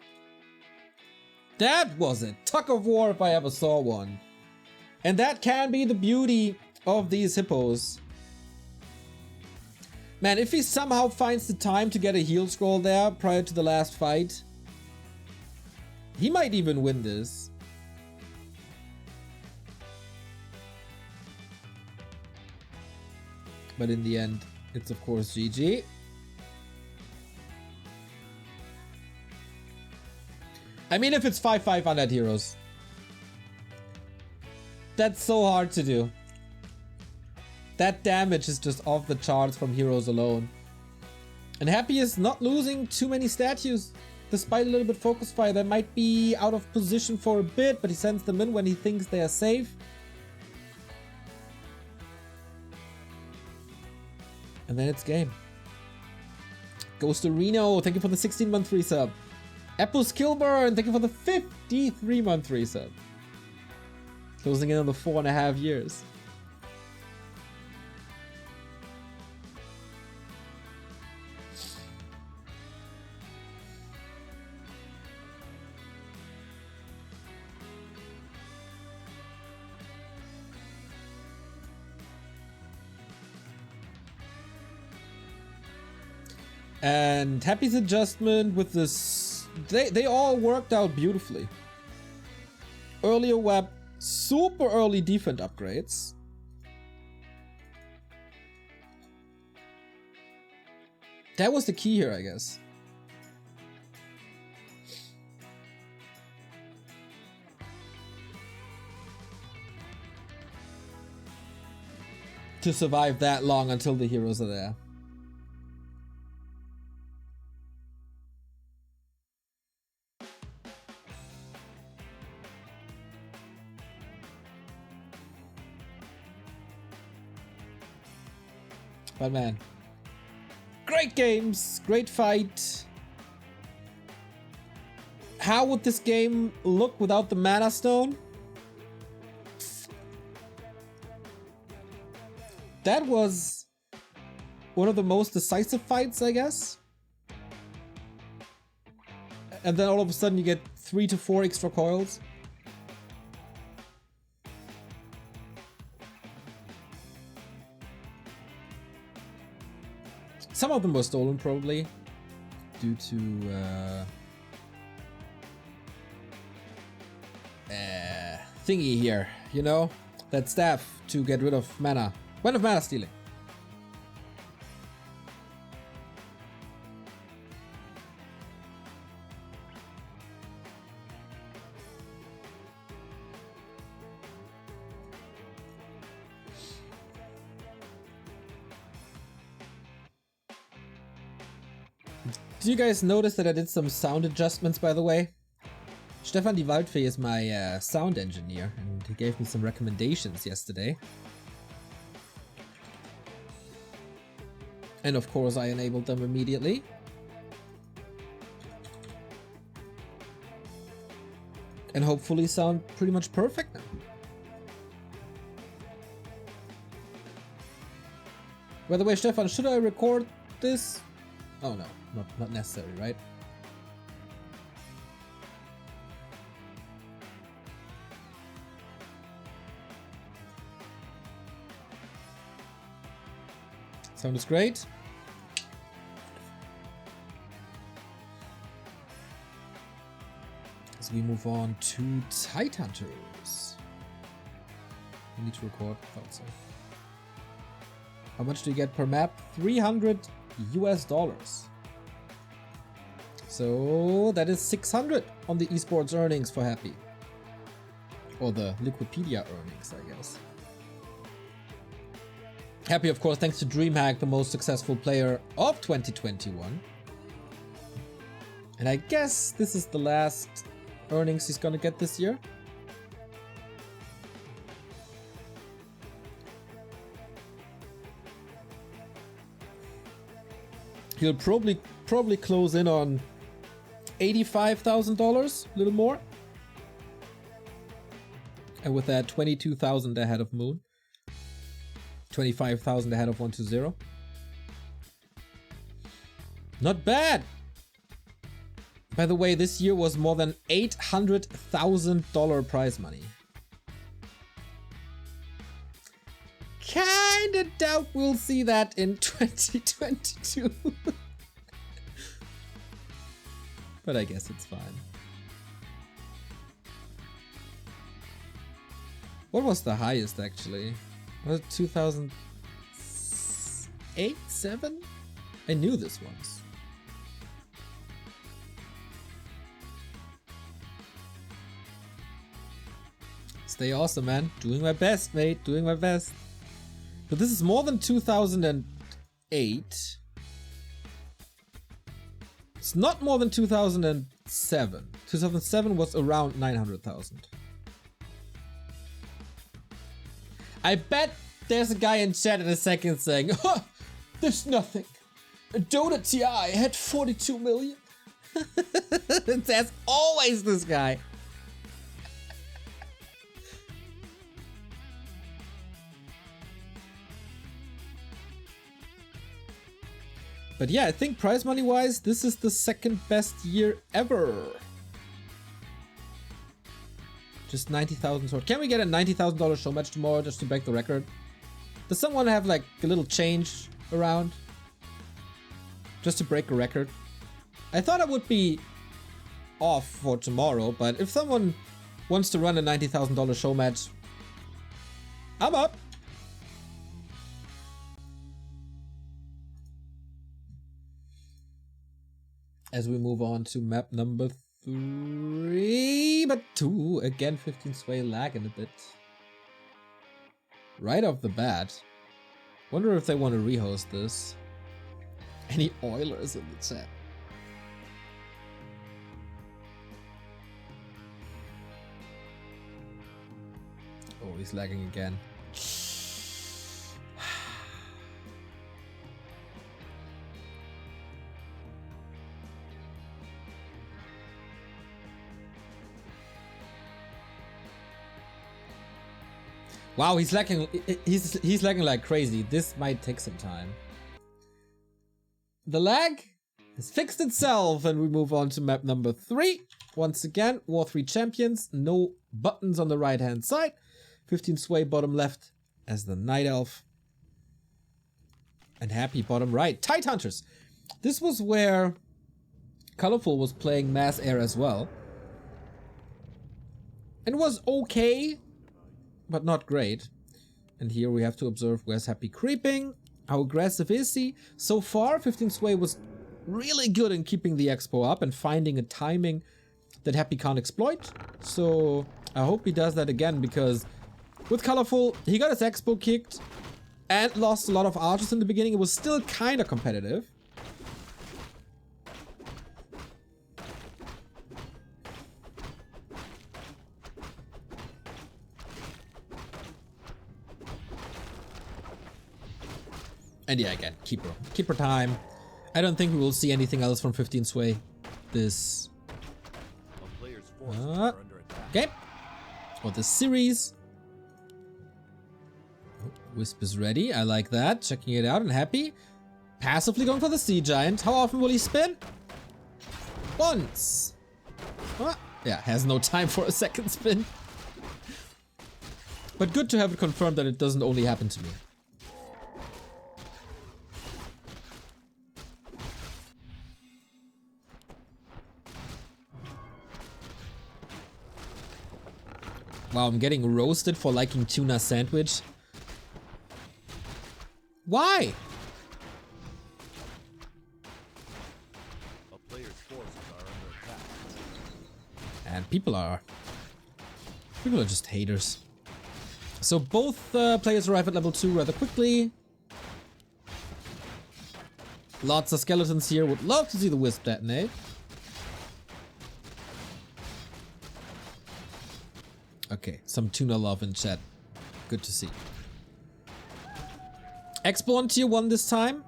That was a tug of war if I ever saw one. And that can be the beauty of these hippos. Man, if he somehow finds the time to get a heal scroll there prior to the last fight, he might even win this. But in the end, it's of course GG. I mean, if it's 5-5 undead heroes, that's so hard to do. That damage is just off the charts from heroes alone. And Happy is not losing too many statues. Despite a little bit focus fire, they might be out of position for a bit, but he sends them in when he thinks they are safe. And then it's game. Goes to Reno, thank you for the 16-month resub. Apples Kilburn, thank you for the 53-month resub. Closing in on the 4.5 years. And Happy's adjustment with this, they all worked out beautifully. Earlier web, super early defense upgrades. That was the key here, I guess. To survive that long until the heroes are there. But man, great games, great fight. How would this game look without the Mana Stone? That was one of the most decisive fights, I guess. And then all of a sudden you get 3 to 4 extra coils. Some of them were stolen, probably, due to thingy here, you know? That staff to get rid of mana. One of mana stealing. Did you guys notice that I did some sound adjustments, by the way? Stefan die Waldfee is my sound engineer, and he gave me some recommendations yesterday. And of course I enabled them immediately. And hopefully sound pretty much perfect now. By the way, Stefan, should I record this? Oh no, not necessary, right? Sound is great. As we move on to Tide Hunters. We need to record, thought so. How much do you get per map? $300 US. So that is 600 on the esports earnings for Happy. Or the Liquipedia earnings, I guess. Happy, of course, thanks to DreamHack, the most successful player of 2021. And I guess this is the last earnings he's gonna get this year. He'll probably close in on $85,000, a little more. And with that, 22,000 ahead of Moon. 25,000 ahead of 120. Not bad! By the way, this year was more than $800,000 prize money. Kinda doubt we'll see that in 2022. But I guess it's fine. What was the highest actually? Was it 2008, 7? I knew this once. Stay awesome, man. Doing my best, mate. Doing my best. But this is more than 2008. It's not more than 2007. 2007 was around 900,000. I bet there's a guy in chat in a second saying, huh, there's nothing. Dota TI had 42 million. There's always this guy. But yeah, I think prize money wise, this is the second best year ever. Just 90,000 sword. Can we get a $90,000 show match tomorrow just to break the record? Does someone have like a little change around? just to break a record. I thought I would be off for tomorrow, but if someone wants to run a $90,000 show match, I'm up. As we move on to map number 3, but 2, again 15 Sway lagging a bit. Right off the bat. Wonder if they want to rehost this. Any Oilers in the chat? Oh, he's lagging again. Wow, he's lagging. He's lagging like crazy. This might take some time. The lag has fixed itself, and we move on to map number 3. Once again, War 3 champions. No buttons on the right hand side. 15 Sway bottom left as the Night Elf. And Happy bottom right. Tide Hunters. This was where Colorful was playing Mass Air as well. And was okay, but not great. And here we have to observe where's Happy creeping. How aggressive is he? So far, 15 Sway was really good in keeping the expo up and finding a timing that Happy can't exploit. So I hope he does that again, because with Colorful, he got his expo kicked and lost a lot of archers in the beginning. It was still kind of competitive. And yeah, again, keeper time. I don't think we will see anything else from 15 Sway this okay, or this series. Oh, Wisp is ready. I like that. Checking it out and Happy. Passively going for the Sea Giant. How often will he spin? Once. Yeah, has no time for a second spin. But good to have it confirmed that it doesn't only happen to me. Wow, I'm getting roasted for liking tuna sandwich. Why? A player's forces are under attack. And people are just haters. So both players arrive at level 2 rather quickly. Lots of skeletons here. Would love to see the Wisp detonate. Okay, some tuna love in chat. Good to see. Expo on tier 1 this time.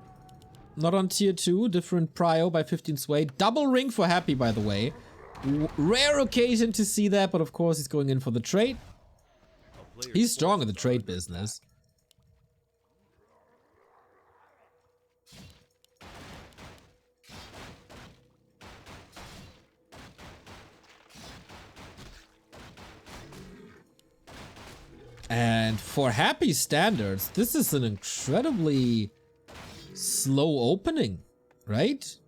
Not on tier 2. Different prio by 15 Sway. Double ring for Happy, by the way. Rare occasion to see that, but of course he's going in for the trade. He's strong in the trade business. And for Happy standards, this is an incredibly slow opening, right?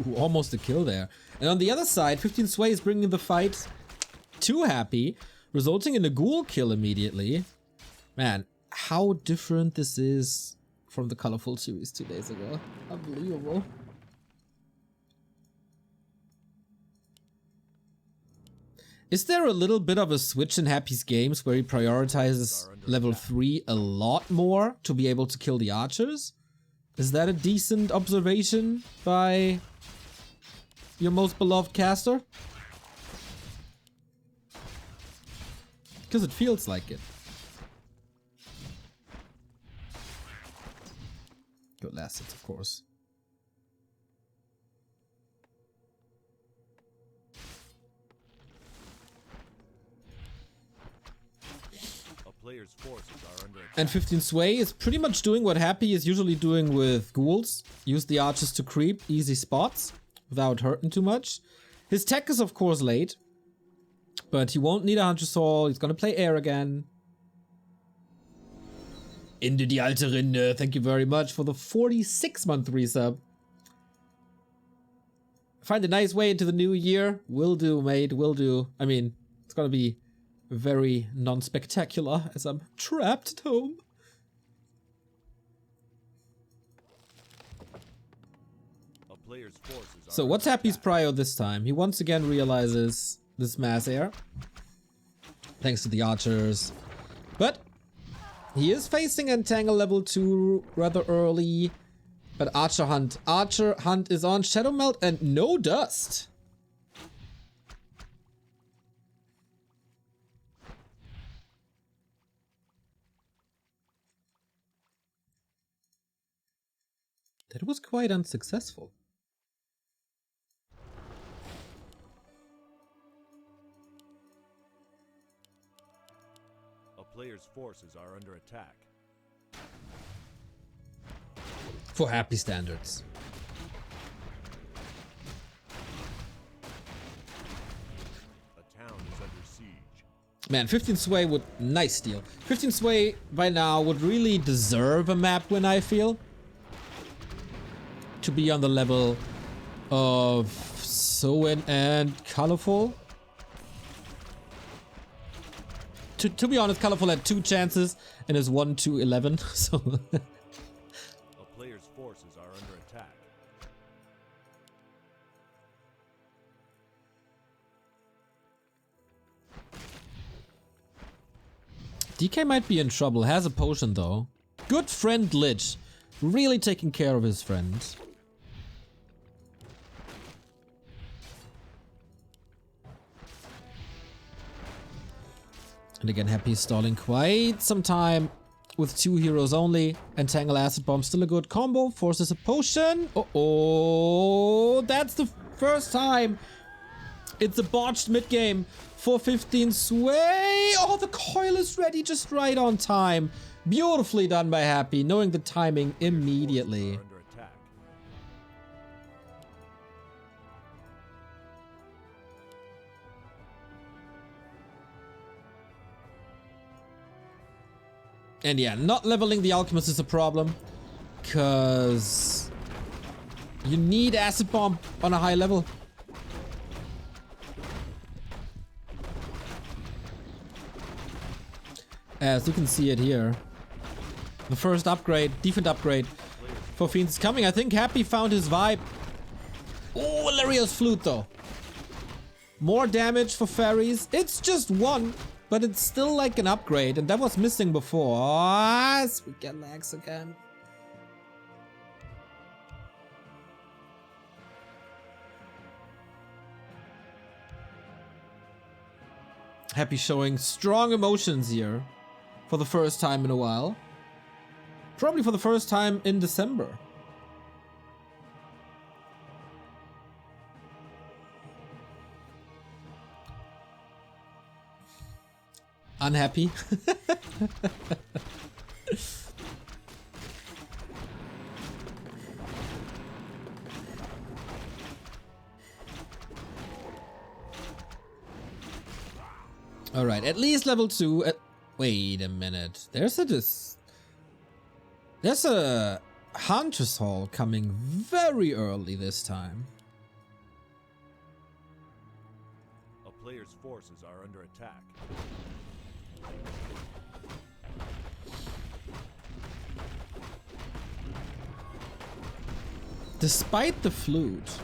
Ooh, almost a kill there. And on the other side, 15 Sway is bringing the fight to Happy, resulting in a ghoul kill immediately. Man, how different this is from the Colorful series 2 days ago. Unbelievable. Is there a little bit of a switch in Happy's games where he prioritizes level 3 a lot more to be able to kill the archers? Is that a decent observation by your most beloved caster? Because it feels like it. Good assets, of course. Player's forces are under attack. And 15 Sway is pretty much doing what Happy is usually doing with ghouls. Use the archers to creep easy spots without hurting too much. His tech is of course late, But he won't need a Hunter Soul. He's gonna play air again. Into die alte Rinde. Thank you very much for the 46-month resub. Find a nice way into the new year. Will do, mate. Will do. I mean, it's gonna be very non-spectacular as I'm trapped at home. So what's Happy's prio this time? He once again realizes this mass air. Thanks to the archers. But he is facing Entangle level 2 rather early. But Archer Hunt is on. Shadow Melt and no dust. That was quite unsuccessful. A player's forces are under attack. For Happy standards. A town is under siege. Man, 15 Sway would... Nice steal. 15 Sway by now would really deserve a map win, I feel. To be on the level of Soin and Colorful. To be honest, Colorful had 2 chances and is 1-11, so... A player's forces are under attack. DK might be in trouble, has a potion though. Good friend Lich, really taking care of his friend. And again, Happy stalling quite some time with 2 heroes only. Entangle Acid Bomb, still a good combo. Forces a potion. Oh, that's the first time. It's a botched mid-game for 15 Sway. Oh, the coil is ready just right on time. Beautifully done by Happy, knowing the timing immediately. And yeah, not leveling the Alchemist is a problem, because you need Acid Bomb on a high level. As you can see it here. The first upgrade, defense upgrade for Fiends is coming. I think Happy found his vibe. Oh, Illyria's Flute though. More damage for fairies. It's just 1. But it's still like an upgrade, and that was missing before. Oh, we get lags again. Happy showing strong emotions here for the first time in a while. Probably for the first time in December. Unhappy. All right, at least level 2. Wait a minute. There's a Hunter's Hall coming very early this time. A player's forces are under attack. Despite the flute,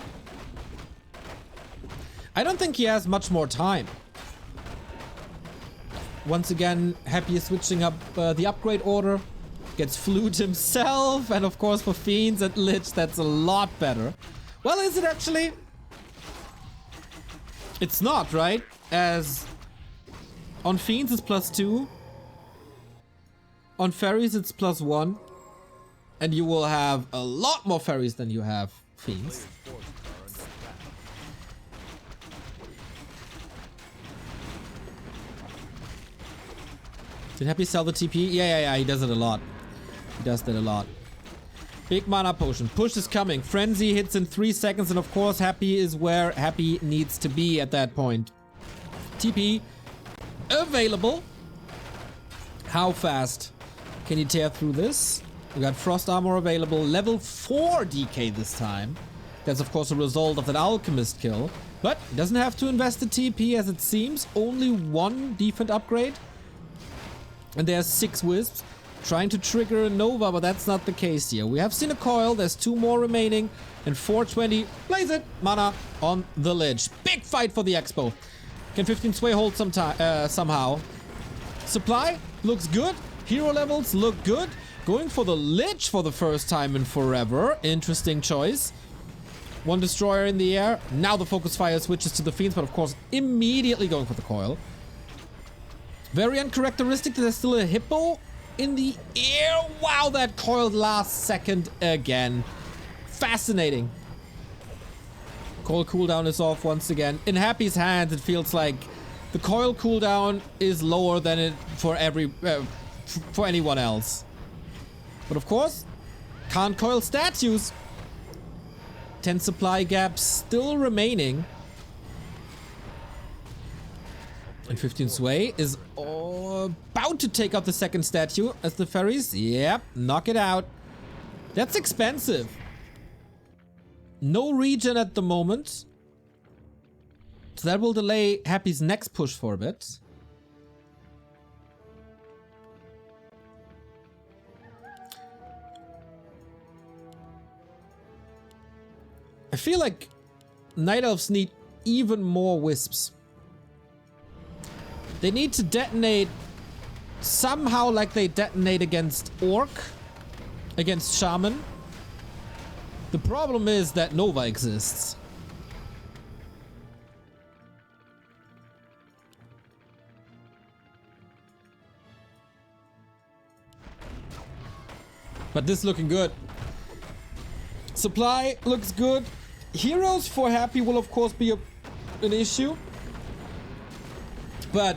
I don't think he has much more time. Once again, Happy is switching up the upgrade order. Gets flute himself, and of course for Fiends and Lich, that's a lot better. Well, is it actually? It's not, right? As on Fiends it's +2. On Fairies it's +1. And you will have a lot more Fairies than you have Fiends. Did Happy sell the TP? Yeah, he does it a lot. He does that a lot. Big mana potion. Push is coming. Frenzy hits in 3 seconds, and of course Happy is where Happy needs to be at that point. TP available. How fast can he tear through this? We got Frost Armor available. Level 4 DK this time. That's of course a result of that Alchemist kill. But he doesn't have to invest the TP as it seems. Only one defense upgrade. And there's 6 Wisps. Trying to trigger a Nova, but that's not the case here. We have seen a coil. There's 2 more remaining. And 420. Plays it. Mana on the Lich. Big fight for the Expo. Can 15 Sway hold some time somehow? Supply looks good. Hero levels look good. Going for the Lich for the first time in forever. Interesting choice. 1 Destroyer in the air. Now the focus fire switches to the Fiends, but of course immediately going for the coil. Very uncharacteristic that there's still a Hippo in the air. Wow, that coiled last second again. Fascinating. Coil cooldown is off once again. In Happy's hands, it feels like the coil cooldown is lower than it for anyone else. But of course, can't coil statues. 10 supply gaps still remaining. And 15 Sway is about to take out the second statue as the fairies. Yep, knock it out. That's expensive. No regen at the moment. So that will delay Happy's next push for a bit. I feel like Night Elves need even more Wisps. They need to detonate somehow like they detonate against Orc, against Shaman. The problem is that Nova exists. But this looking good. Supply looks good. Heroes for Happy will of course be an issue. But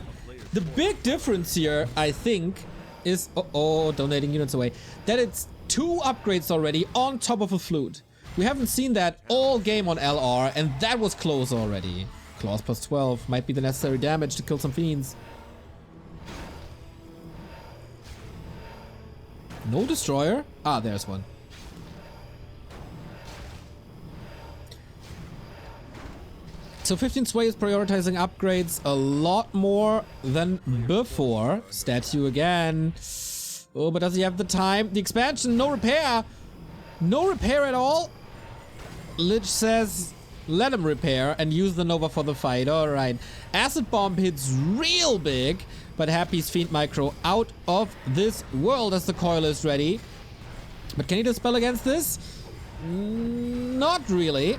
the big difference here, I think, is... donating units away. That it's 2 upgrades already on top of a flute. We haven't seen that all game on LR, and that was close already. Claws plus 12 might be the necessary damage to kill some fiends. No destroyer? Ah, there's one. So 15 Sway is prioritizing upgrades a lot more than before. Statue again. Oh, but does he have the time? The expansion, no repair. No repair at all. Lich says, let him repair and use the Nova for the fight. All right. Acid Bomb hits real big, but Happy's Fiend Micro out of this world as the coil is ready. But can he dispel against this? Not really.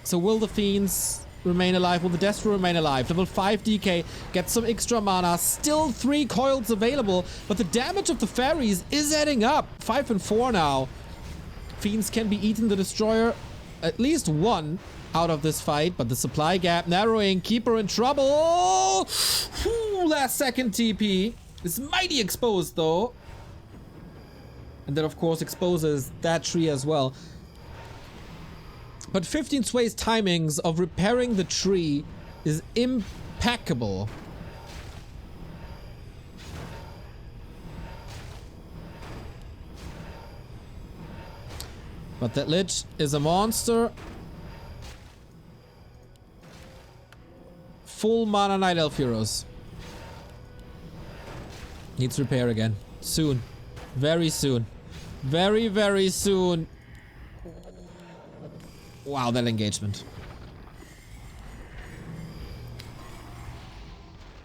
So will the Fiends remain alive? Will the Destro remain alive? Level 5 DK gets some extra mana. Still 3 coils available, but the damage of the fairies is adding up. 5 and 4 now. Fiends can be eaten. The Destroyer, at least 1 out of this fight, but the supply gap narrowing. Keeper in trouble. Last second TP. Is mighty exposed though. And that of course exposes that tree as well. But 15 Sway's timings of repairing the tree is impeccable. But that Lich is a monster. Full mana Night Elf heroes. Needs repair again. Soon. Very soon. Very, very soon. Wow, that engagement.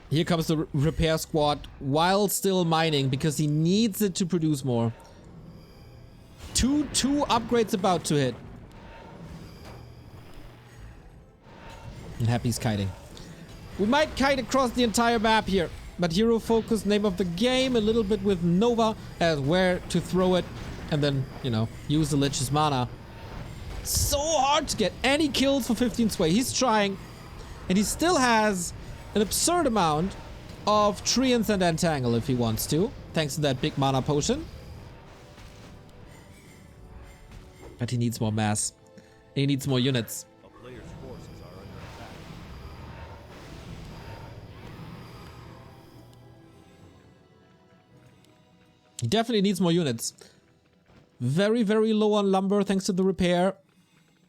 Here comes the repair squad while still mining because he needs it to produce more. Two upgrades about to hit. And Happy's kiting. We might kite across the entire map here. But hero focus, name of the game, a little bit with Nova as where to throw it. And then, you know, use the Lich's mana. So hard to get any kills for 15 Sway. He's trying. And he still has an absurd amount of Treants and Entangle if he wants to. Thanks to that big mana potion. But he needs more mass. He needs more units. A player's forces are under He definitely needs more units. Very, very low on lumber thanks to the repair.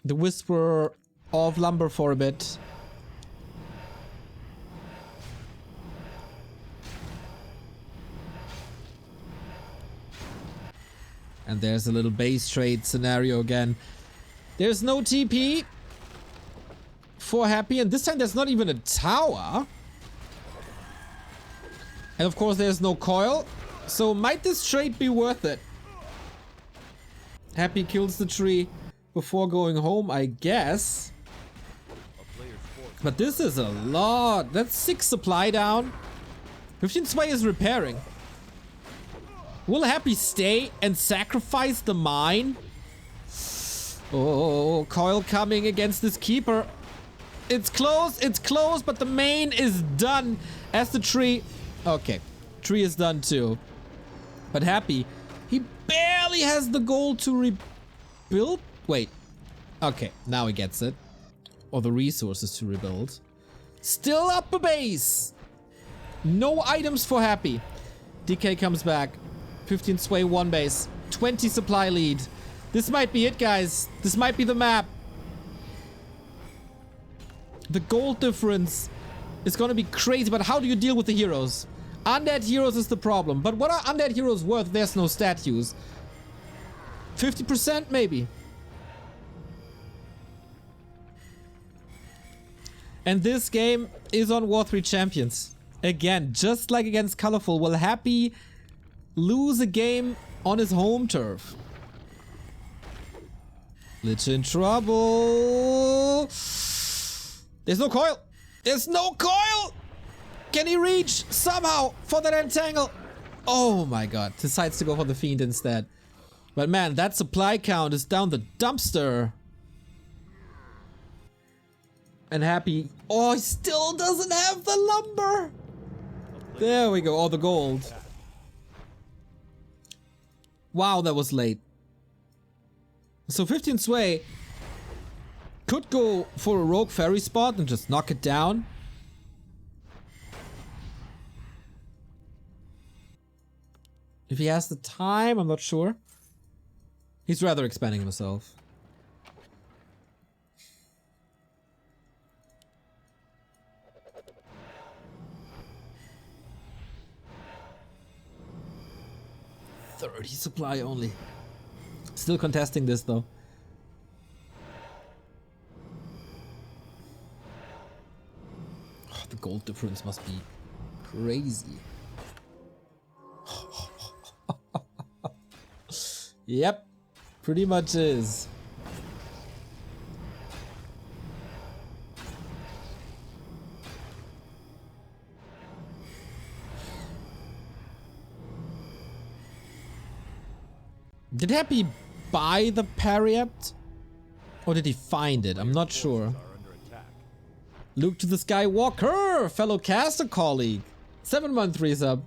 The Whisper of lumber for a bit. And there's a little base trade scenario again. There's no TP for Happy, and this time there's not even a tower. And of course there's no coil. So might this trade be worth it? Happy kills the tree before going home, I guess. But this is a lot. That's 6 supply down. 15 Sway is repairing. Will Happy stay and sacrifice the mine? Oh, coil coming against this keeper. It's close, but the main is done as the tree. Okay, tree is done too. But Happy, he barely has the gold to rebuild. Wait, okay, now he gets it. Or the resources to rebuild. Still up a base. No items for Happy. DK comes back. 15 Sway, 1 base. 20 supply lead. This might be it, guys. This might be the map. The gold difference is gonna be crazy, but how do you deal with the heroes? Undead heroes is the problem. But what are undead heroes worth? There's no statues. 50% maybe. And this game is on War3 Champions. Again, just like against Colorful, will Happy lose a game on his home turf? Lich in trouble. There's no coil. There's no coil. Can he reach somehow for that entangle? Oh my god. Decides to go for the Fiend instead. But man, that supply count is down the dumpster. And Happy. Oh, he still doesn't have the lumber. There we go. Oh, the gold. Wow, that was late. So 15 Sway could go for a rogue fairy spot and just knock it down. If he has the time, I'm not sure. He's rather expanding himself. $30 supply only. Still contesting this though. Oh, the gold difference must be crazy. Yep, pretty much is. Did Happy buy the Pariapt? Or did he find it? I'm not sure. Luke to the Skywalker, fellow caster colleague. 713 sub.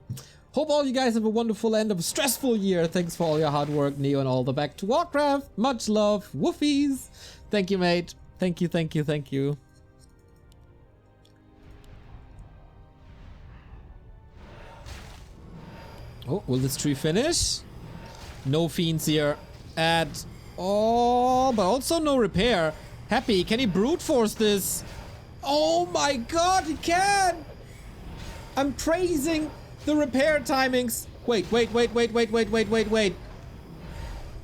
Hope all you guys have a wonderful end of a stressful year. Thanks for all your hard work, Neo, and all the back to Warcraft. Much love, woofies. Thank you, mate. Thank you, thank you, thank you. Oh, will this tree finish? No fiends here at all, but also no repair. Happy, can he brute force this? Oh my god, he can! I'm praising the repair timings. Wait.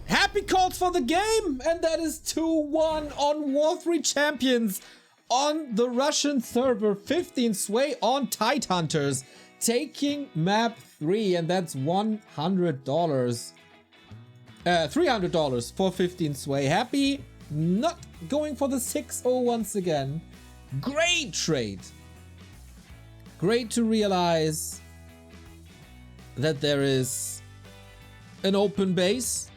Happy calls for the game, and that is 2-1 on War3 Champions on the Russian server. 15 Sway on Tidehunters, taking map 3, and that's $100. $300 for 15 Sway. Happy not going for the 6-0 once again. Great trade. Great to realize that there is an open base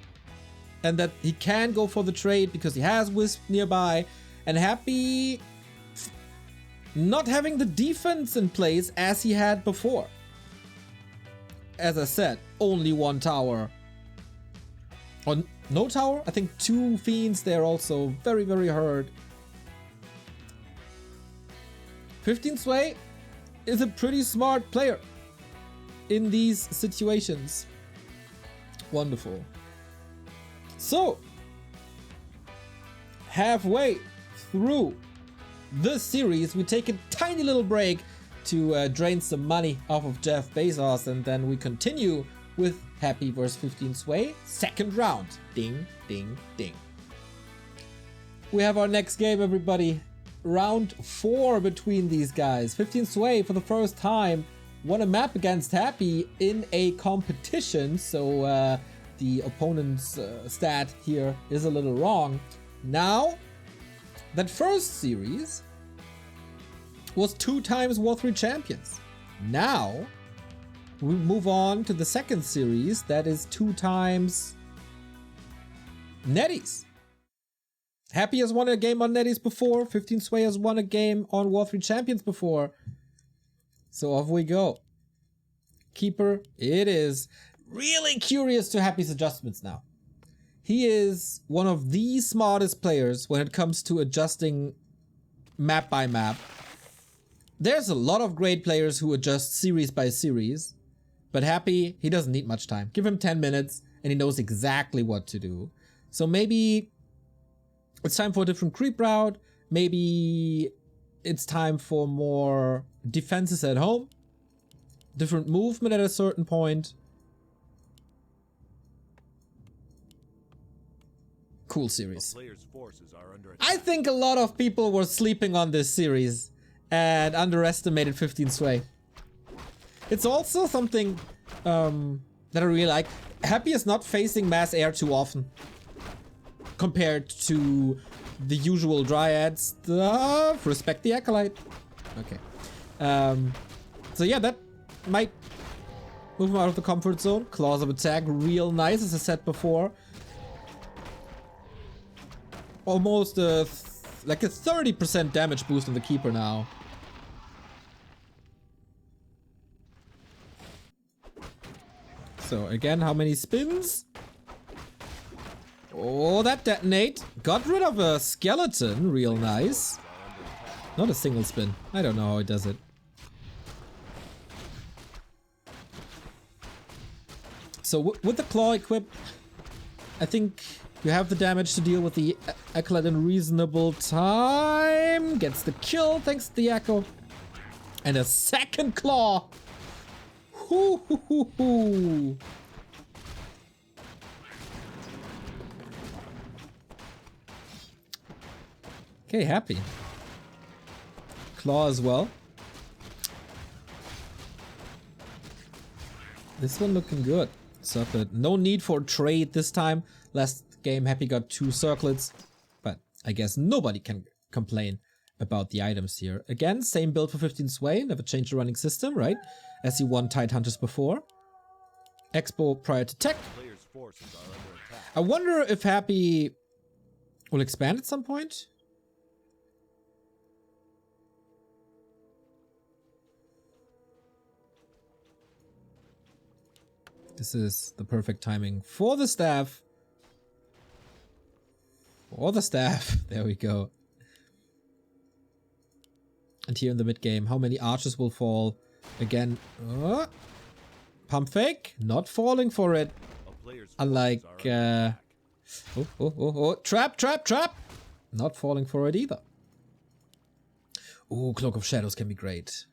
and that he can go for the trade because he has Wisp nearby, and Happy not having the defense in place as he had before. As I said, only 1 tower. Or no tower? I think 2 fiends there also. Very, very hurt. 15 Sway is a pretty smart player in these situations. Wonderful. So, halfway through this series, we take a tiny little break to drain some money off of Jeff Bezos, and then we continue with Happy vs 15 Sway, second round. Ding, ding, ding. We have our next game, everybody. Round 4 between these guys. 15 Sway for the first time won a map against Happy in a competition, so the opponent's stat here is a little wrong. Now, that first series was 2 times War 3 champions. Now, we move on to the second series that is 2 times Netties. Happy has won a game on Netties before. 15 Sway has won a game on War 3 champions before. So off we go. Keeper it is. Really curious to Happy's adjustments now. He is one of the smartest players when it comes to adjusting map by map. There's a lot of great players who adjust series by series, but Happy, he doesn't need much time. Give him 10 minutes and he knows exactly what to do. So maybe it's time for a different creep route. Maybe it's time for more defenses at home. Different movement at a certain point. Cool series. I think a lot of people were sleeping on this series and underestimated 15 Sway. It's also something that I really like. Happy is not facing mass air too often compared to the usual Dryad stuff. Respect the Acolyte. Okay. So yeah, that might move him out of the comfort zone. Claws of attack, real nice, as I said before. Almost like a 30% damage boost on the Keeper now. So again, how many spins? Oh, that detonate. Got rid of a skeleton, real nice. Not a single spin. I don't know how it does it. So with the claw equip, I think you have the damage to deal with the Acolyte in reasonable time. Gets the kill thanks to the Echo. And a second claw. Hoo hoo hoo hoo. Okay, Happy. Claw as well. This one looking good. Circlet. No need for trade this time. Last game, Happy got 2 circlets. But I guess nobody can complain about the items here. Again, same build for 15 Sway. Never changed the running system, right? As he won Tide Hunters before. Expo prior to tech. I wonder if Happy will expand at some point. This is the perfect timing for the staff. For the staff. There we go. And here in the mid game, how many archers will fall? Again, pump fake, not falling for it. Unlike, trap, trap, trap. Not falling for it either. Oh, Cloak of Shadows can be great.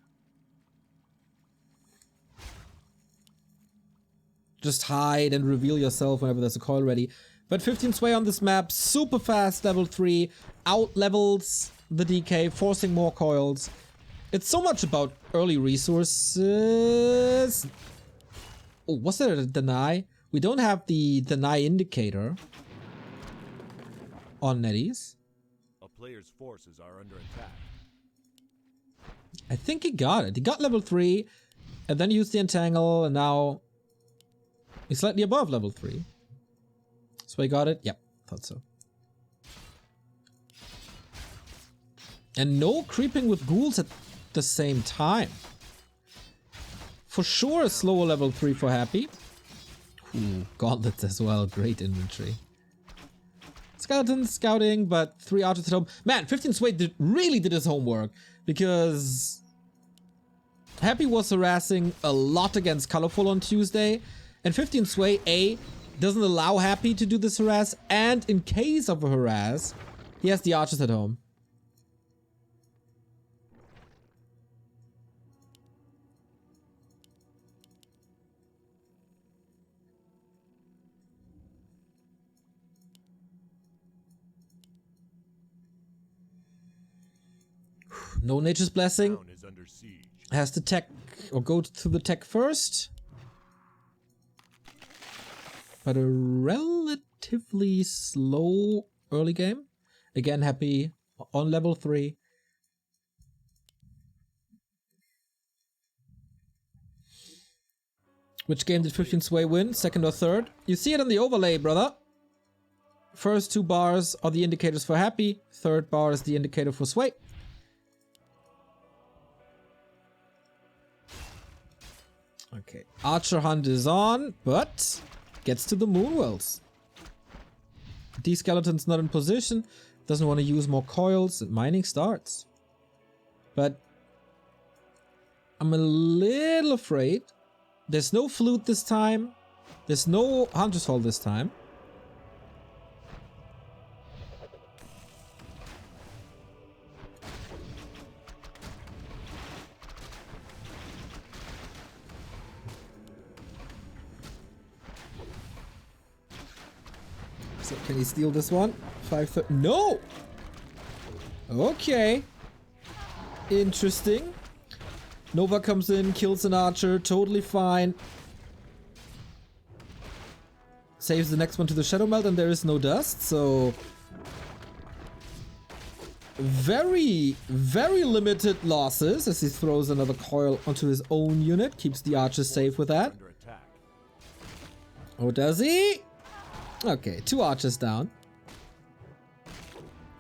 Just hide and reveal yourself whenever there's a coil ready. But 15 Sway on this map, super fast, level 3, out levels the DK, forcing more coils. It's so much about early resources. Oh, was there a deny? We don't have the deny indicator on Netties. A player's forces are under attack. I think he got it. He got level 3 and then used the entangle, and now he's slightly above level 3. So I got it? Yep, thought so. And no creeping with ghouls at the same time. For sure a slower level 3 for Happy. Ooh, gauntlets as well, great inventory. Skeleton scouting, but 3 archers at home. Man, 15 Sway really did his homework, because Happy was harassing a lot against Colorful on Tuesday, and 15 Sway, A, doesn't allow Happy to do this harass, and in case of a harass, he has the archers at home. No Nature's Blessing. Town is under siege. Has to tech, or go to the tech first. But a relatively slow early game. Again, Happy on level 3. Which game did 15 Sway win? Second or third? You see it on the overlay, brother. First 2 bars are the indicators for Happy. Third bar is the indicator for Sway. Okay, Archer Hunt is on, but gets to the Moonwells. D-Skeleton's not in position, doesn't want to use more coils, and mining starts. But I'm a little afraid. There's no Flute this time. There's no Hunter's Hall this time. So can he steal this one? 530. No! Okay. Interesting. Nova comes in, kills an archer, totally fine. Saves the next one to the Shadow Melt, and there is no dust, so very, very limited losses as he throws another coil onto his own unit. Keeps the archers safe with that. Under attack. Oh, does he? Okay, 2 archers down.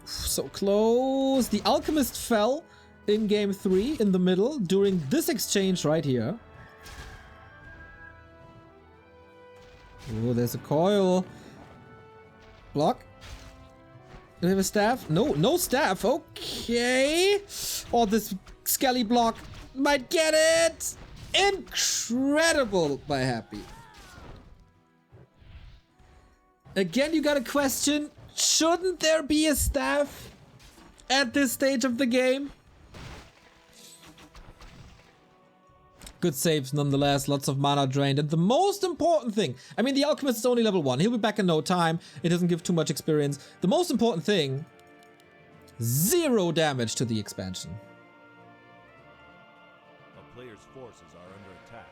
So close. The Alchemist fell in game 3 in the middle during this exchange right here. Oh, there's a coil. Block. Do we have a staff? No, no staff. Okay. Oh, this Skelly block might get it. Incredible by Happy. Again, you got a question. Shouldn't there be a staff at this stage of the game? Good saves nonetheless, lots of mana drained. And the most important thing, I mean, the Alchemist is only level 1. He'll be back in no time. It doesn't give too much experience. The most important thing, 0 damage to the expansion. A player's forces are under attack.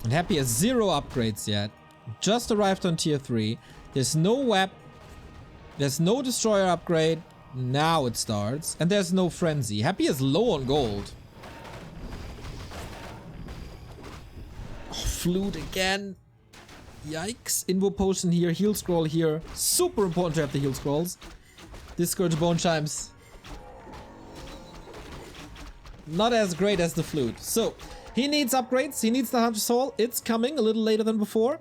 And Happy has 0 upgrades yet. Just arrived on tier 3. There's no web. There's no destroyer upgrade. Now it starts. And there's no frenzy. Happy is low on gold. Oh, flute again. Yikes. Invo potion here. Heal scroll here. Super important to have the heal scrolls. Discourage bone chimes. Not as great as the flute. So, he needs upgrades. He needs the Hunter's Hall. It's coming a little later than before.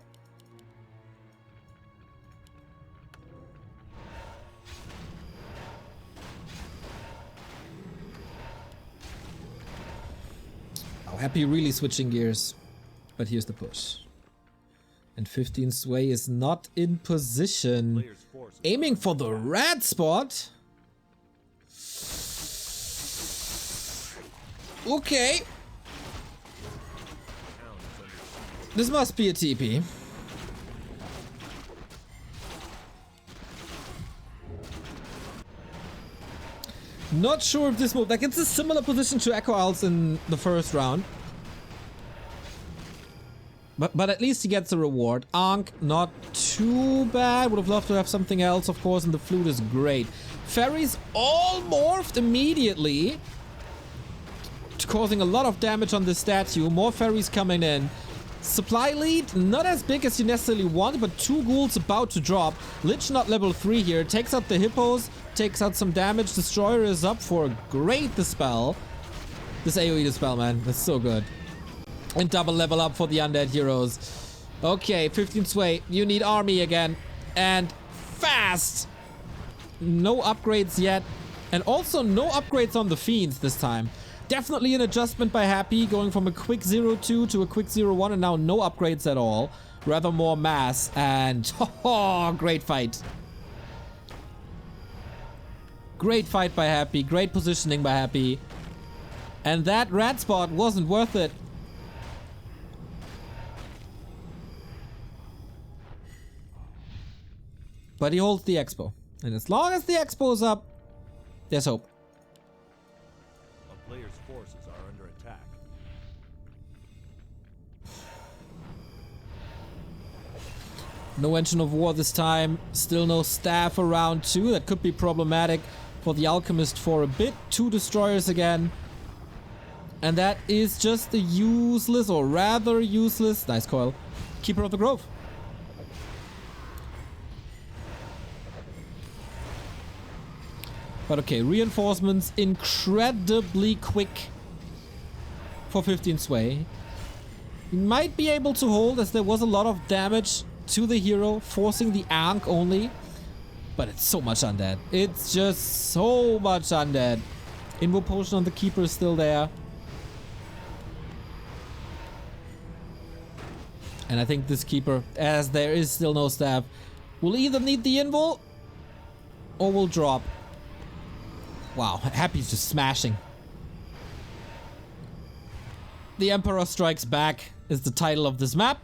Oh, Happy really switching gears. But here's the push. And 15 Sway is not in position. Aiming for the red spot. Okay. This must be a TP. Not sure if this move, like it's a similar position to Echo Owls in the first round. But at least he gets a reward. Ankh, not too bad. Would have loved to have something else, of course, and the flute is great. Fairies all morphed immediately, causing a lot of damage on this statue. More fairies coming in. Supply lead, not as big as you necessarily want, but 2 ghouls about to drop. Lich not level 3 here. Takes out the hippos, takes out some damage. Destroyer is up for a great dispel. This AoE dispel, man, that's so good. And double level up for the undead heroes. Okay, 15 Sway, you need army again. And fast! No upgrades yet. And also no upgrades on the Fiends this time. Definitely an adjustment by Happy, going from a quick 0-2 to a quick 0-1, and now no upgrades at all. Rather more mass, and oh, great fight. Great fight by Happy, great positioning by Happy. And that rat spot wasn't worth it. But he holds the Expo. And as long as the Expo is up, there's hope. A player's forces are under attack. No engine of war this time. Still no staff around too. That could be problematic for the alchemist for a bit. 2 destroyers again. And that is just a useless, or rather useless, nice coil, Keeper of the Grove. But okay, reinforcements incredibly quick for 15 Sway. He might be able to hold, as there was a lot of damage to the hero, forcing the Ankh only. But it's so much undead. It's just so much undead. Invo potion on the Keeper is still there. And I think this Keeper, as there is still no staff, will either need the Invo or will drop. Wow, Happy's just smashing. The Emperor Strikes Back is the title of this map.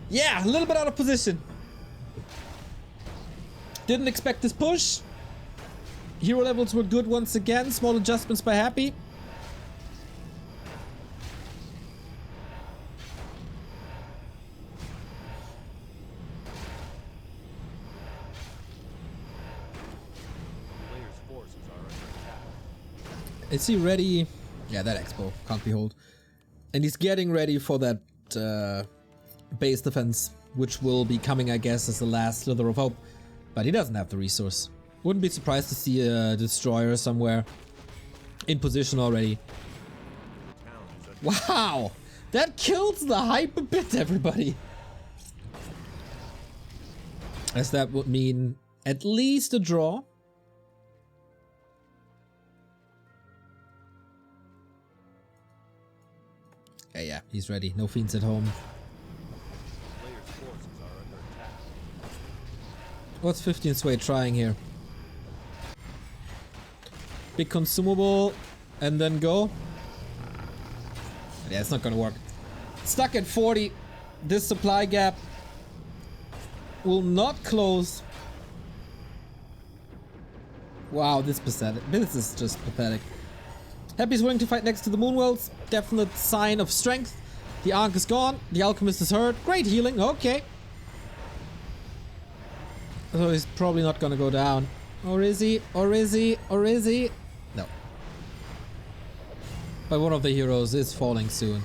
Yeah, a little bit out of position. Didn't expect this push. Hero levels were good once again. Small adjustments by Happy. Is he ready? Yeah, that Expo can't be hold. And he's getting ready for that base defense, which will be coming, I guess, as the last slither of hope. But he doesn't have the resource. Wouldn't be surprised to see a destroyer somewhere in position already. Wow! That kills the hype a bit, everybody. As that would mean at least a draw. Yeah, he's ready. No fiends at home. What's 15 Sway trying here? Big consumable and then go. Yeah, it's not gonna work. Stuck at 40. This supply gap will not close. Wow, this is pathetic. This is just pathetic. Happy's willing to fight next to the Moonwells. Definite sign of strength. The Ankh is gone. The Alchemist is hurt. Great healing. Okay. So he's probably not gonna go down. Or is he? Or is he? Or is he? No. But one of the heroes is falling soon.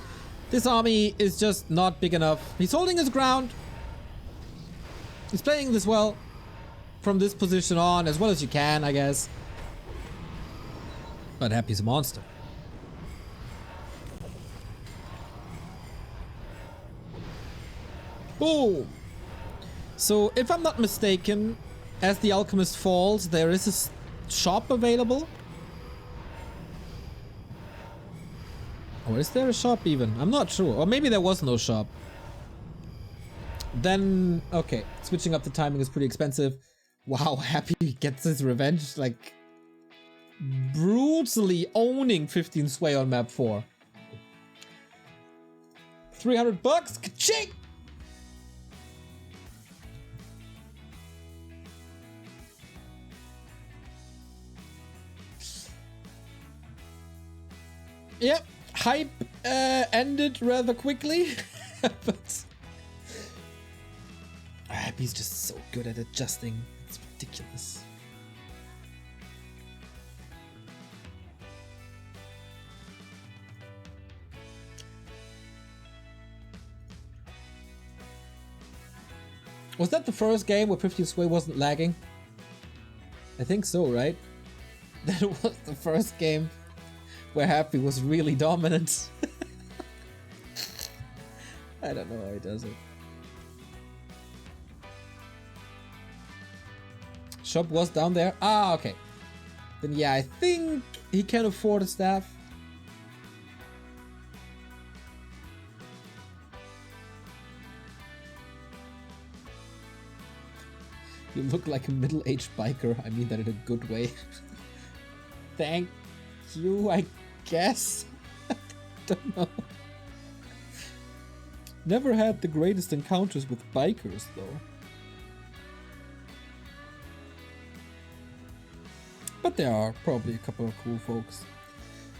This army is just not big enough. He's holding his ground. He's playing this well. From this position on, as well as you can, I guess. But Happy's a monster. Boom! So, if I'm not mistaken, as the Alchemist falls, there is a shop available. Or is there a shop even? I'm not sure. Or maybe there was no shop. Then, okay. Switching up the timing is pretty expensive. Wow, Happy gets his revenge, like, brutally owning 15 Sway on map 4. 300 bucks, ka-ching! Yep, hype ended rather quickly, but Happy's just so good at adjusting. It's ridiculous. Was that the first game where 15 Sway wasn't lagging? I think so, right? That was the first game where Happy was really dominant. I don't know how he does it. Shop was down there. Ah, okay. Then yeah, I think he can afford a staff. You look like a middle-aged biker. I mean that in a good way. Thank you, I guess. Don't know. Never had the greatest encounters with bikers, though. But there are probably a couple of cool folks.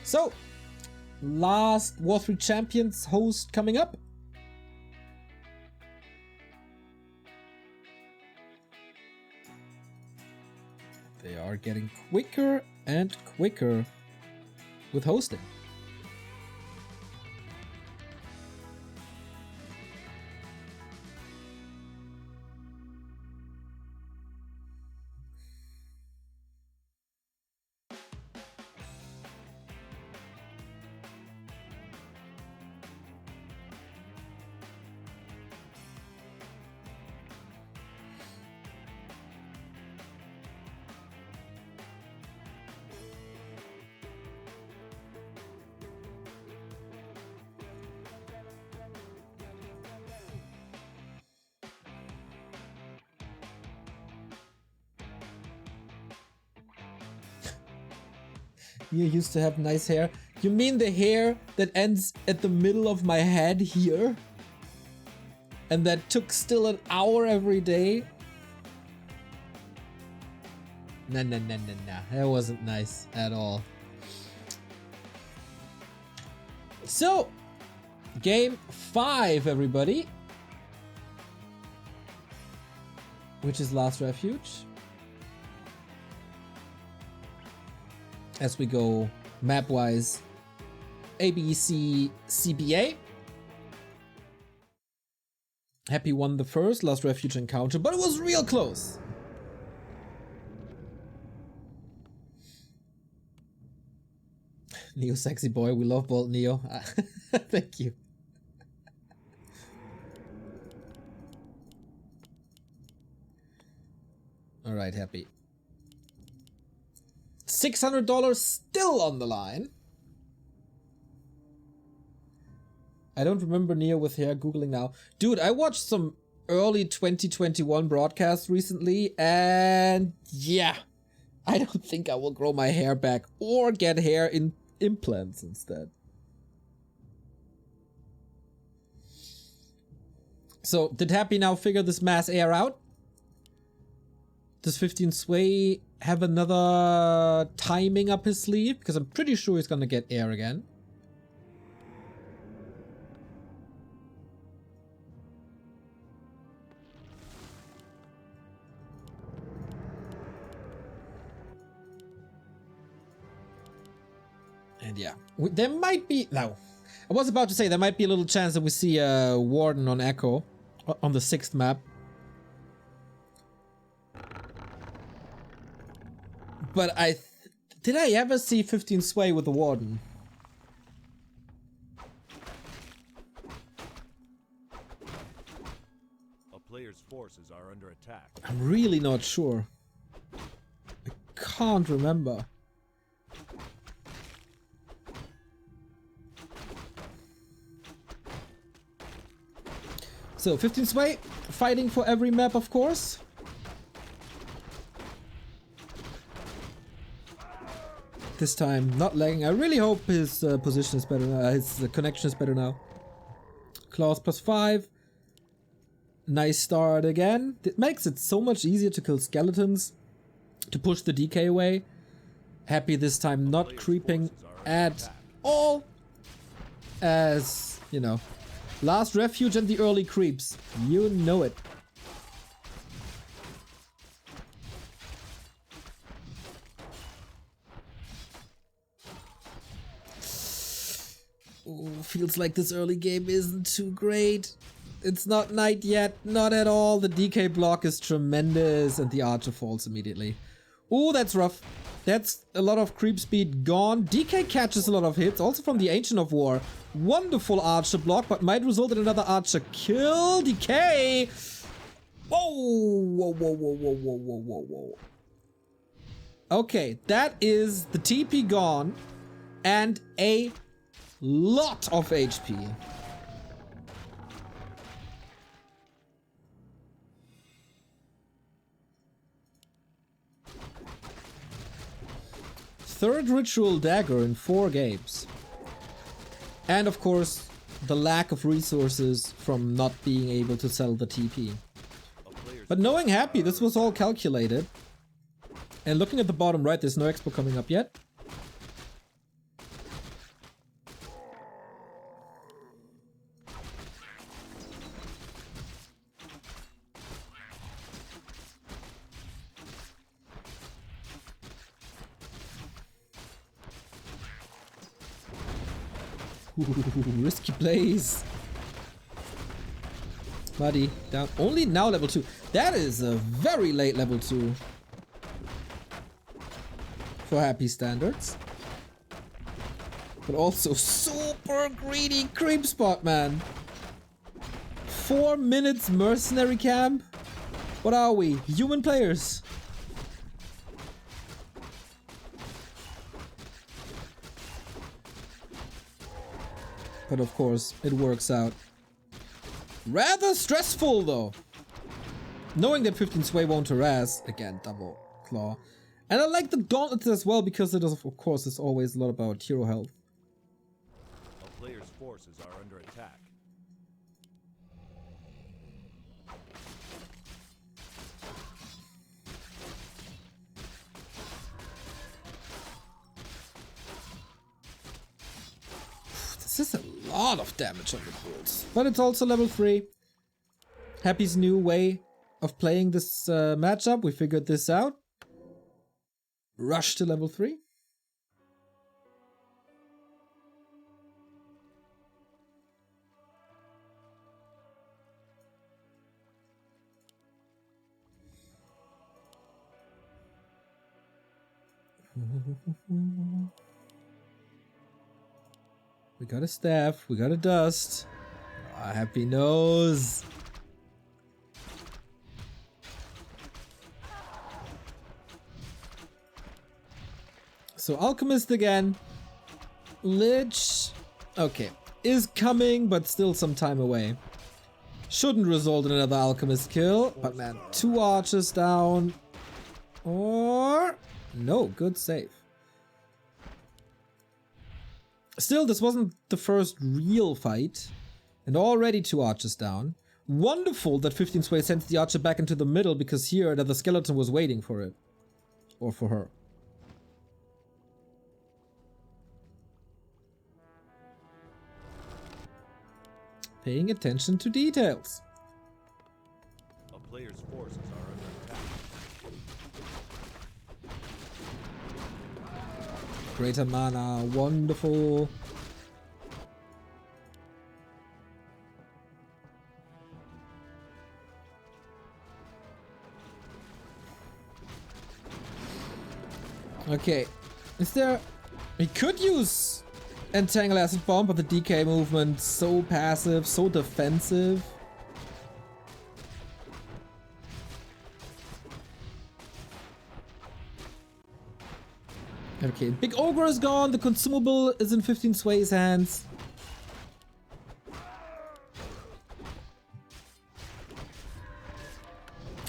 So, last War 3 Champions host coming up. They are getting quicker and quicker with hosting. You used to have nice hair. You mean the hair that ends at the middle of my head here? And that took still an hour every day? Nah. That wasn't nice at all. So, game 5, everybody. Which is Last Refuge. As we go map-wise, A, B, C, CBA. Happy won the first Last Refuge encounter, but it was real close. Neo sexy boy, we love Bolt Neo. Thank you. Alright, Happy. $600 still on the line. I don't remember Neo with hair. Googling now. Dude, I watched some early 2021 broadcasts recently, and yeah, I don't think I will grow my hair back or get hair in implants instead. So, did Happy now figure this mass air out? Does 15 Sway have another timing up his sleeve? Because I'm pretty sure he's gonna get air again. And yeah, there might be... No. I was about to say there might be a little chance that we see a Warden on Echo on the 6th map. But did I ever see 15 Sway with the Warden? A player's forces are under attack. I'm really not sure. I can't remember. So 15 Sway fighting for every map, of course. This time not lagging. I really hope his position is better now. His connection is better now. Claws +5. Nice start again. It makes it so much easier to kill skeletons, to push the DK away. Happy this time not creeping at all. As, you know, Last Refuge and the early creeps. You know it. Ooh, feels like this early game isn't too great. It's not night yet, not at all. The DK block is tremendous and the archer falls immediately. Ooh, that's rough. That's a lot of creep speed gone. DK catches a lot of hits, also from the Ancient of War. Wonderful archer block, but might result in another archer kill. DK! Whoa! Whoa. Okay, that is the TP gone and a lot of HP. Third ritual dagger in 4 games. And of course, the lack of resources from not being able to sell the TP. But knowing Happy, this was all calculated. And looking at the bottom right, there's no expo coming up yet. Ooh, risky plays. Buddy, down. Only now level 2. That is a very late level 2. For Happy standards. But also super greedy creep spot, man. 4 minutes mercenary camp? What are we? Human players? But of course, it works out. Rather stressful though. Knowing that 15 Sway won't harass. Again, double claw. And I like the gauntlets as well because it is, of course, it's always a lot about hero health. A player's forces are under attack. This is a lot of damage on the bulls. But it's also level 3. Happy's new way of playing this matchup. We figured this out. Rush to level 3. We got a staff, we got a dust. Ah, Happy knows. So Alchemist again. Lich, okay, is coming, but still some time away. Shouldn't result in another Alchemist kill, but man, 2 archers down. Or no, good save. Still, this wasn't the first real fight, and already 2 archers down. Wonderful that 15 Sway sends the archer back into the middle, because here another skeleton was waiting for it. Or for her. Paying attention to details. A player's forces are under attack. Greater mana, wonderful. Okay, is there... We could use Entangle Acid Bomb, but the DK movement so passive, so defensive. Okay, Big Ogre is gone, the consumable is in 15 Sway's hands.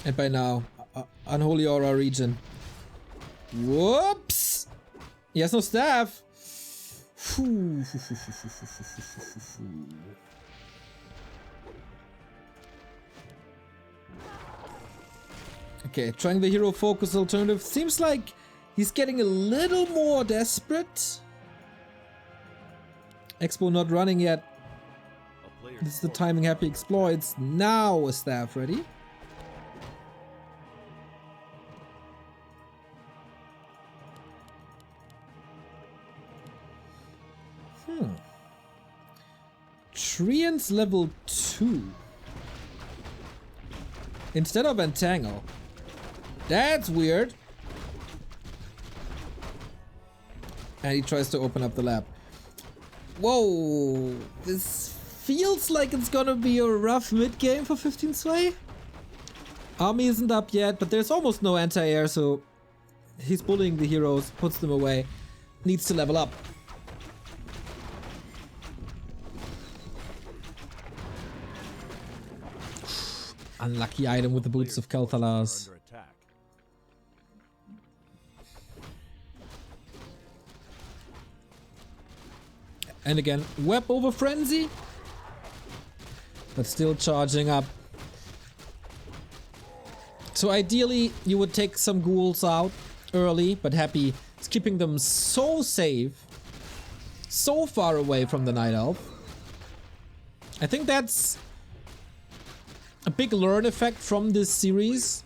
And by now, Unholy Aura region. Whoops! He has no staff. Okay, trying the hero focus alternative. Seems like he's getting a little more desperate. Expo not running yet. This is the timing Happy exploits. Now a staff ready. Treant's level 2. Instead of Entangle. That's weird. And he tries to open up the lab. Whoa. This feels like it's gonna be a rough mid-game for 15 Sway. Army isn't up yet, but there's almost no anti-air, so He's bullying the heroes, puts them away. Needs to level up. Unlucky item with the boots of Kel'Thuz's. And again, web over frenzy. But still charging up. So ideally, you would take some ghouls out early, but Happy is keeping them so safe. So far away from the Night Elf. I think that's a big learn effect from this series.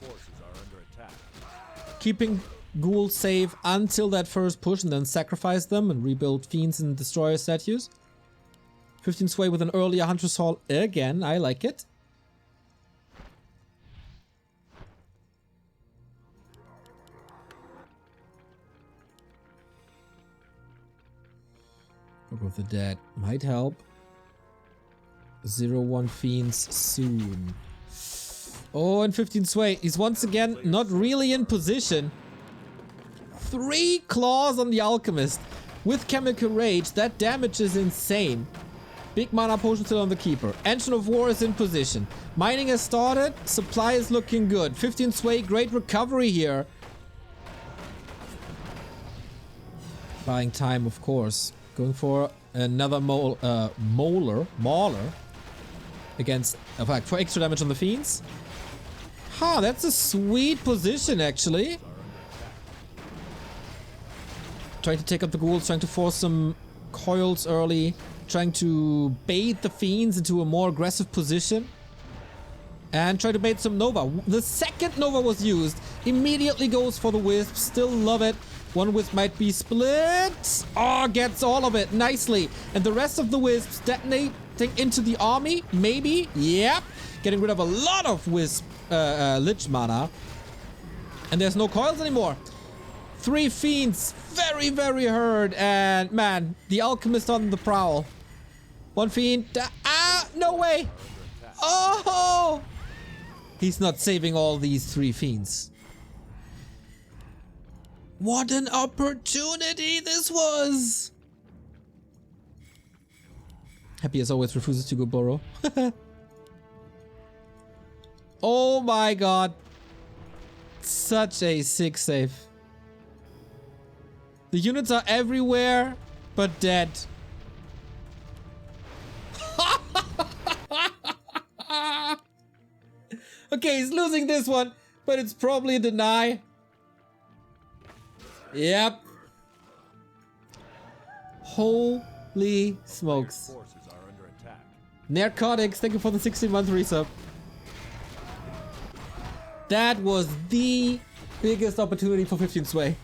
Keeping ghouls safe until that first push and then sacrifice them and rebuild fiends and destroyer statues. 15 sway with an earlier Hunter's Hall again. I like it. Book of the Dead might help. 0-1 fiends soon. Oh, and 15 sway. He's once again not really in position. 3 claws on the alchemist with chemical rage. That damage is insane. Big mana potion still on the keeper. Engine of War is in position. Mining has started. Supply is looking good. 15 sway. Great recovery here. Buying time, of course. Going for another mauler against, in fact, for extra damage on the fiends. Ha, that's a sweet position actually. Trying to take up the ghouls, trying to force some coils early, trying to bait the fiends into a more aggressive position. And try to bait some Nova. The second Nova was used, immediately goes for the Wisp. Still love it. One Wisp might be split. Oh, gets all of it nicely. And the rest of the Wisps detonating into the army, maybe. Yep. Getting rid of a lot of Wisp Lich mana. And there's no coils anymore. 3 fiends, very, very hurt. And man, the alchemist on the prowl. 1 fiend. No way. Oh! He's not saving all these 3 fiends. What an opportunity this was! Happy as always refuses to go borrow. Oh my god. Such a sick save. The units are everywhere, but dead. Okay, he's losing this one, but it's probably a deny. Yep. Holy smokes. Narcotics, thank you for the 16-month resub. That was the biggest opportunity for 15 sway.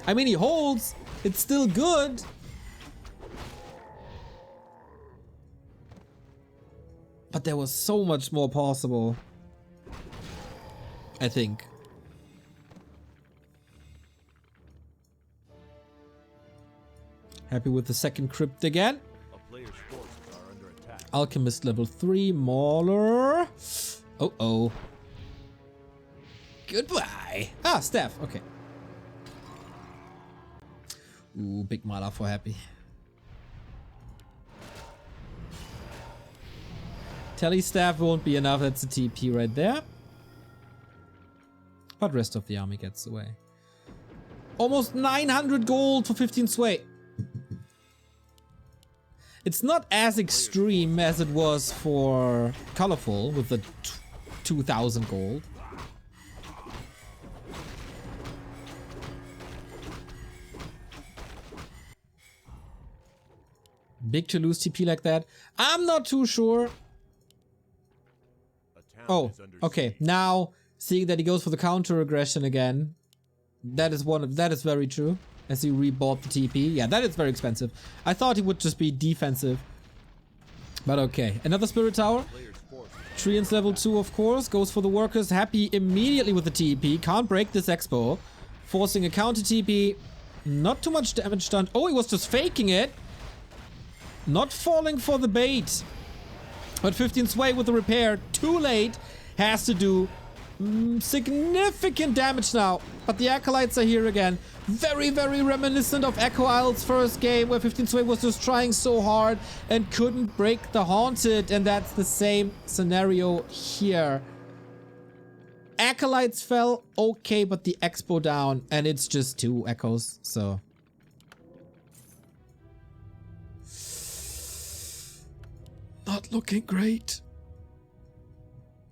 I mean, he holds. It's still good. But there was so much more possible. I think. Happy with the second crypt again. Alchemist level 3, Mauler. Oh. Goodbye. Ah, staff. Okay. Ooh, big mana for Happy. Telly staff won't be enough. That's a TP right there. But rest of the army gets away. Almost 900 gold for 15 sway. It's not as extreme as it was for Colorful with the 2000 gold. Big to lose TP like that. I'm not too sure. Oh, okay. Now, seeing that he goes for the counter aggression again, that is very true. As he rebought the TP. Yeah, that is very expensive. I thought he would just be defensive. But okay. Another Spirit Tower. Treants level 2, of course. Goes for the workers. Happy immediately with the TP. Can't break this Expo. Forcing a counter TP. Not too much damage done. Oh, he was just faking it. Not falling for the bait. But 15 sway with the repair. Too late. Has to do significant damage now. But the Acolytes are here again. Very, very reminiscent of Echo Isle's first game, where 15 Sway was just trying so hard and couldn't break the Haunted. And that's the same scenario here. Acolytes fell, okay, but the Expo down, and it's just 2 Echoes, so. Not looking great.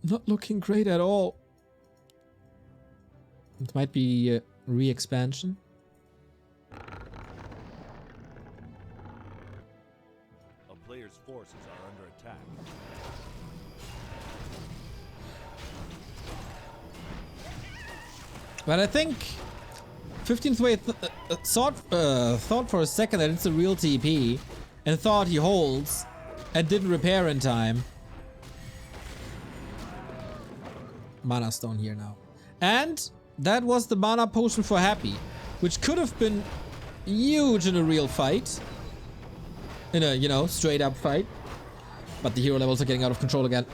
Not looking great at all. It might be a re-expansion. A player's forces are under attack. But I think 15th Way thought for a second that it's a real TP and thought he holds and didn't repair in time. Mana Stone here now. And that was the mana potion for Happy, which could have been huge in a real fight. In a, you know, straight up fight. But the hero levels are getting out of control again.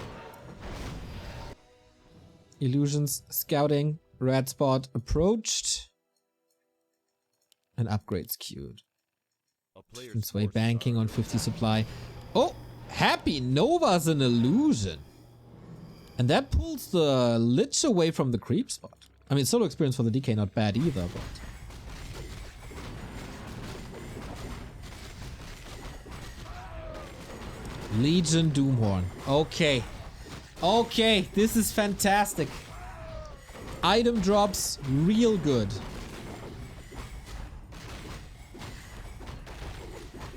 Illusions, scouting, red spot approached. And upgrades queued. Sway banking on 50 supply. Oh, Happy Nova's an illusion. And that pulls the Lich away from the creep spot. I mean, solo experience for the DK not bad either, but... Legion Doomhorn. Okay. Okay, this is fantastic. Item drops real good.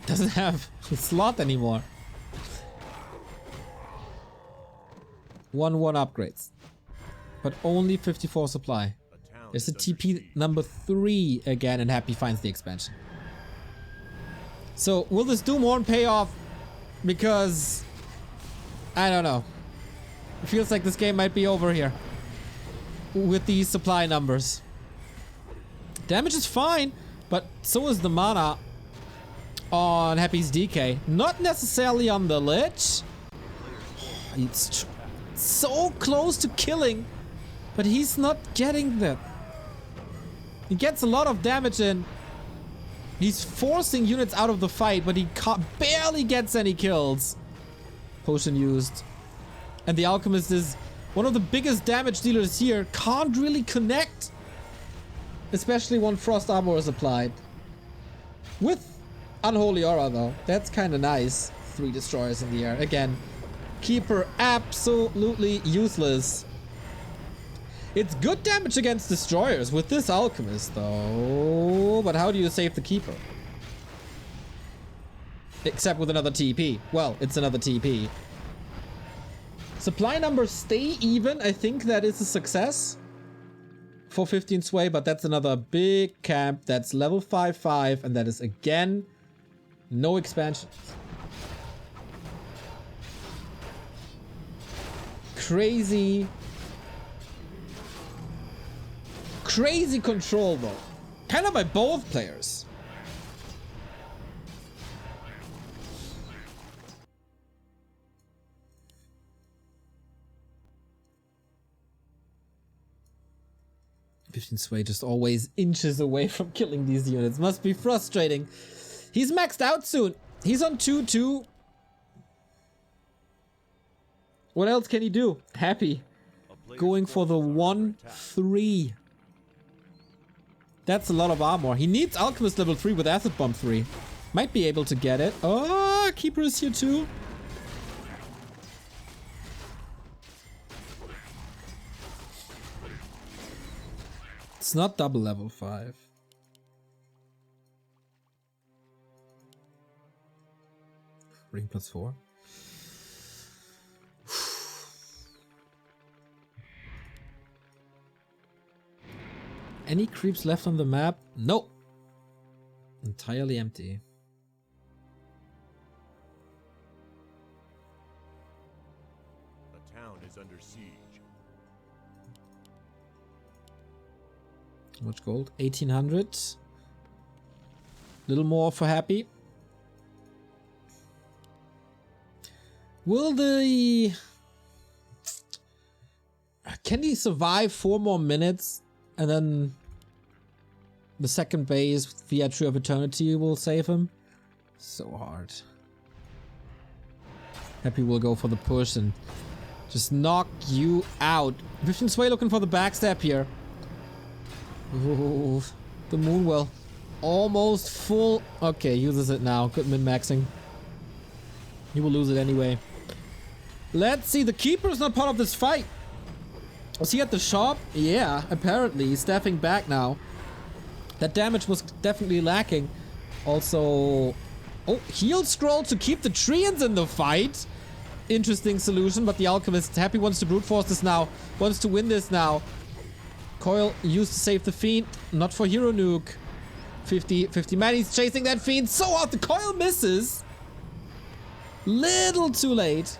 Doesn't have a slot anymore. 1-1 upgrades. But only 54 supply. There's a TP number 3 again, and Happy finds the expansion. So, will this Doomhorn pay off? Because... I don't know. It feels like this game might be over here. With these supply numbers. Damage is fine, but so is the mana on Happy's DK. Not necessarily on the Lich. It's so close to killing, but he's not getting that. He gets a lot of damage in. He's forcing units out of the fight, but he barely gets any kills. Potion used. And the Alchemist is one of the biggest damage dealers here. Can't really connect. Especially when Frost Armor is applied. With Unholy Aura though. That's kind of nice. 3 destroyers in the air. Again, Keeper absolutely useless. It's good damage against destroyers with this Alchemist though. But how do you save the Keeper? Except with another TP. Well, it's another TP. Supply numbers stay even. I think that is a success for 15 Sway, but that's another big camp. That's level 5-5, and that is again no expansions. Crazy control though. Kind of by both players. Sway just always inches away from killing these units. Must be frustrating. He's maxed out soon. He's on 2-2. What else can he do? Happy. Going for the 1-3. That's a lot of armor. He needs Alchemist level 3 with Acid Bomb 3. Might be able to get it. Oh, Keeper is here too. It's not double level 5. Ring +4. Any creeps left on the map? No. Entirely empty. The town is under siege. How much gold? 1800. Little more for Happy. Will the Can he survive 4 more minutes and then the second base via Tree of Eternity will save him? So hard. Happy will go for the push and just knock you out. Vivian Sway looking for the backstab here. Ooh, the Moonwell. Almost full. Okay, uses it now. Good min-maxing. He will lose it anyway. Let's see. The Keeper is not part of this fight. Was he at the shop? Yeah, apparently. He's staffing back now. That damage was definitely lacking. Also... Oh, heal scroll to keep the Treants in the fight. Interesting solution, but the Alchemist Happy wants to brute force this now. Wants to win this now. Coil used to save the Fiend. Not for Hero Nuke. 50 man. He's chasing that Fiend so hard. The Coil misses. Little too late.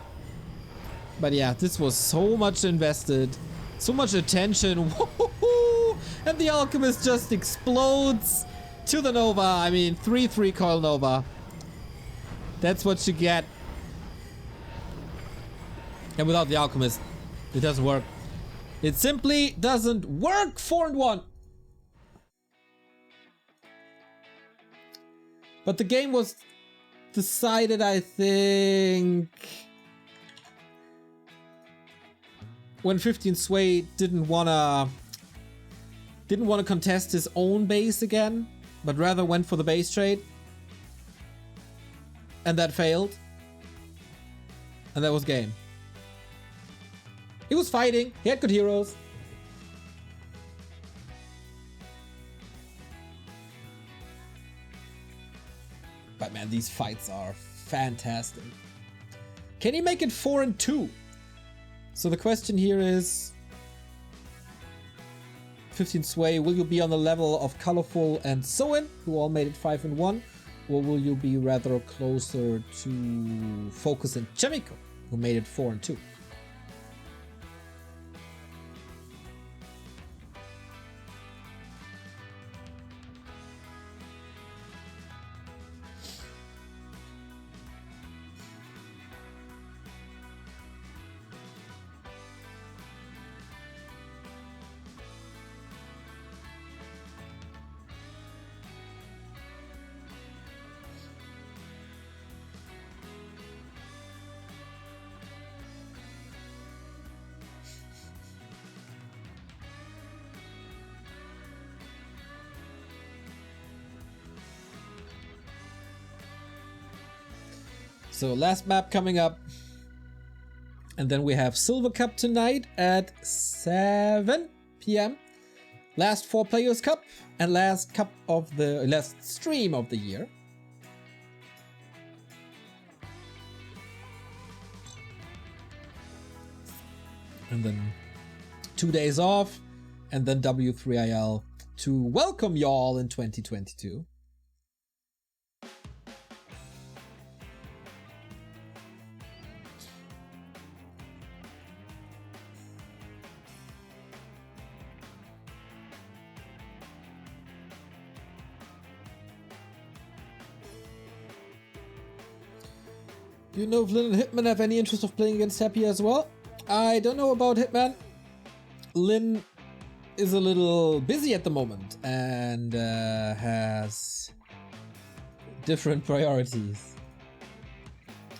But yeah, this was so much invested. So much attention. And the Alchemist just explodes to the Nova. I mean, 3-3 Coil Nova. That's what you get. And without the Alchemist, it doesn't work. It simply doesn't work. 4-1. But the game was decided, I think, when 15 Sway didn't wanna contest his own base again, but rather went for the base trade. And that failed. And that was game. He was fighting. He had good heroes. But man, these fights are fantastic. Can he make it 4-2? So the question here is, 15 Sway, will you be on the level of Colorful and Soin, who all made it 5-1? Or will you be rather closer to Focus and Chemical, who made it 4-2? So last map coming up. And then we have Silver Cup tonight at 7 p.m. Last 4 Players Cup and last stream of the year. And then 2 days off and then W3IL to welcome y'all in 2022. Do you know if Lin and Hitman have any interest of playing against Happy as well? I don't know about Hitman. Lin is a little busy at the moment and has different priorities.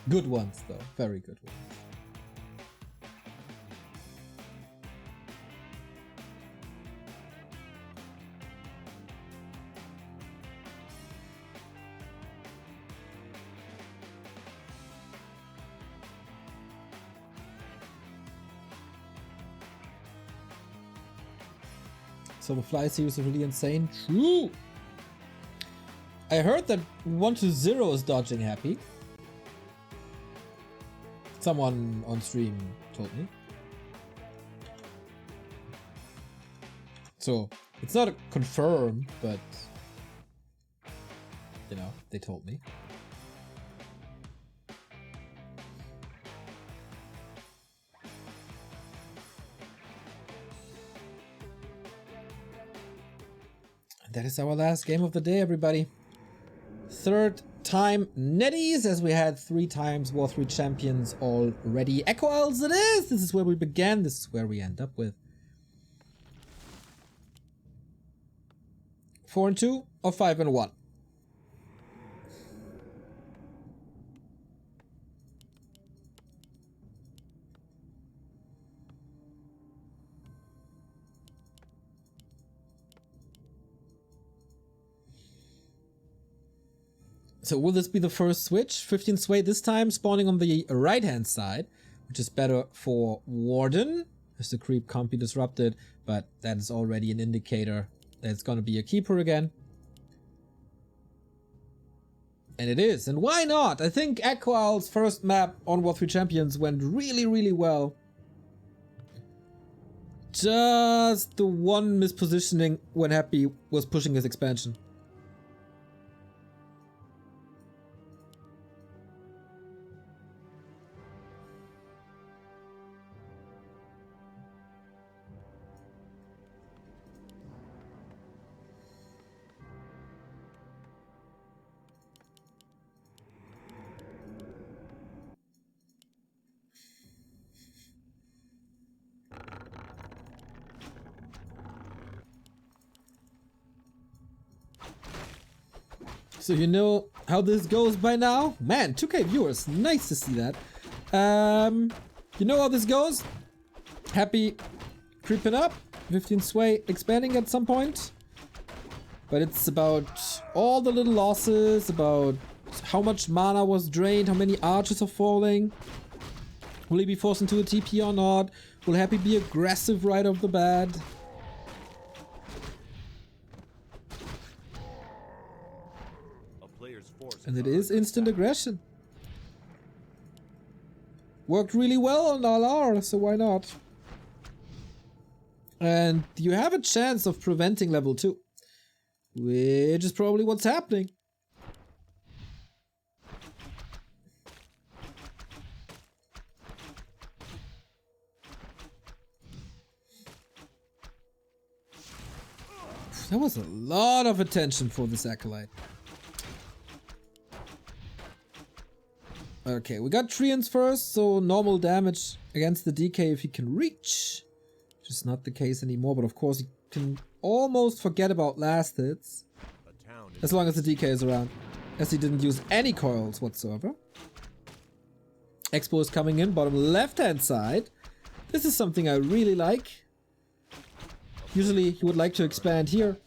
Good ones though, very good ones. So the fly series is really insane. True. I heard that 1-0 is dodging Happy. Someone on stream told me. So it's not confirmed, but you know, they told me. That is our last game of the day, everybody. third time netties, as we had 3 times War 3 champions already. Echo Owls it is! This is where we began, this is where we end up with. 4 and 2 or 5 and 1. So will this be the first switch? 15 Sway this time, spawning on the right hand side, which is better for Warden, as the creep can't be disrupted, but that is already an indicator that it's gonna be a keeper again. And it is, and why not? I think Echo Owl's first map on War 3 Champions went really well. Just the one mispositioning when Happy was pushing his expansion. So you know how this goes by now? Man, 2K viewers, nice to see that. You know how this goes? Happy creeping up, 15 Sway expanding at some point. But it's about all the little losses, about how much mana was drained, how many archers are falling. Will he be forced into a TP or not? Will Happy be aggressive right off the bat? And it is instant aggression. Worked really well on LR, so why not? And you have a chance of preventing level 2. Which is probably what's happening. That was a lot of attention for this Acolyte. Okay, we got Treants first, so normal damage against the DK if he can reach. Which is not the case anymore, but of course you can almost forget about last hits. As long as the DK is around. As he didn't use any coils whatsoever. Expo is coming in, bottom left hand side. This is something I really like. Usually he would like to expand here.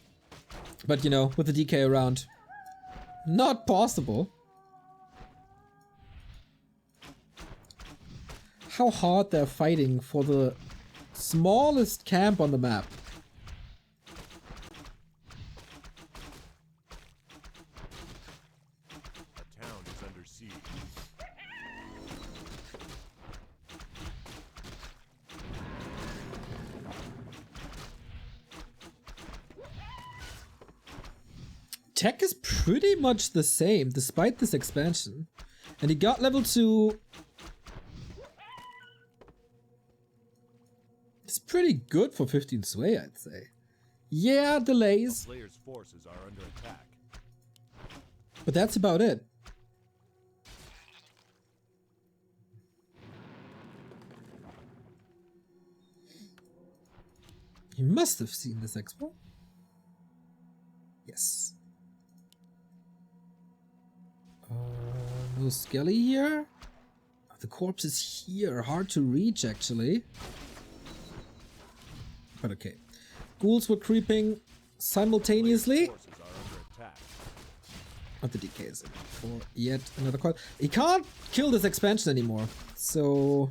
But you know, with the DK around, not possible. How hard they're fighting for the smallest camp on the map. The town is under siege. Tech is pretty much the same despite this expansion. And he got level 2. It's pretty good for 15 Sway, I'd say. Yeah, delays. The player's forces are under attack. But that's about it. He must have seen this expo. Yes. No Skelly here. The corpse is here. Hard to reach, actually. But okay. Ghouls were creeping simultaneously. But the DK is in for yet another coil. He can't kill this expansion anymore. So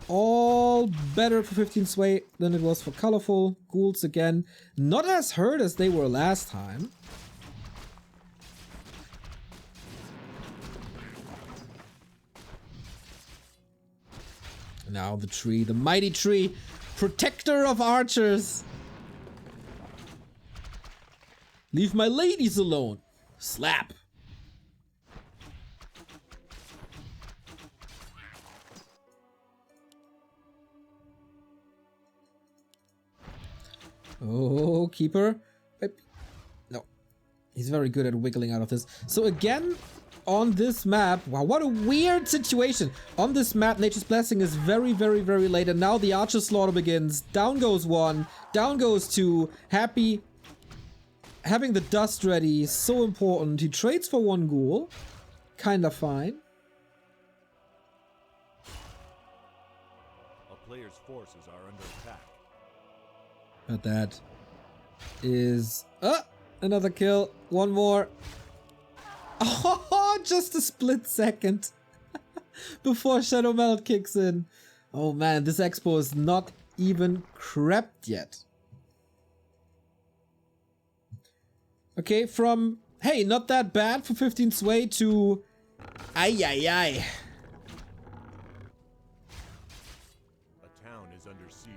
all better for 15 Sway than it was for Colorful. Ghouls again. Not as hurt as they were last time. Now the tree, the mighty tree. Protector of archers. Leave my ladies alone. Slap. Oh, keeper. No. He's very good at wiggling out of this. So again, on this map, wow, what a weird situation. On this map, Nature's Blessing is very, very, very late. And now the Archer Slaughter begins. Down goes one, down goes two. Happy having the dust ready, so important. He trades for one ghoul. Kinda fine. A player's forces are under attack. But that is... another kill. One more. Oh, just a split second before Shadow Melt kicks in. Oh man, this expo is not even crept yet. Okay, from, hey, not that bad for 15 sway to, ay. A town is under siege.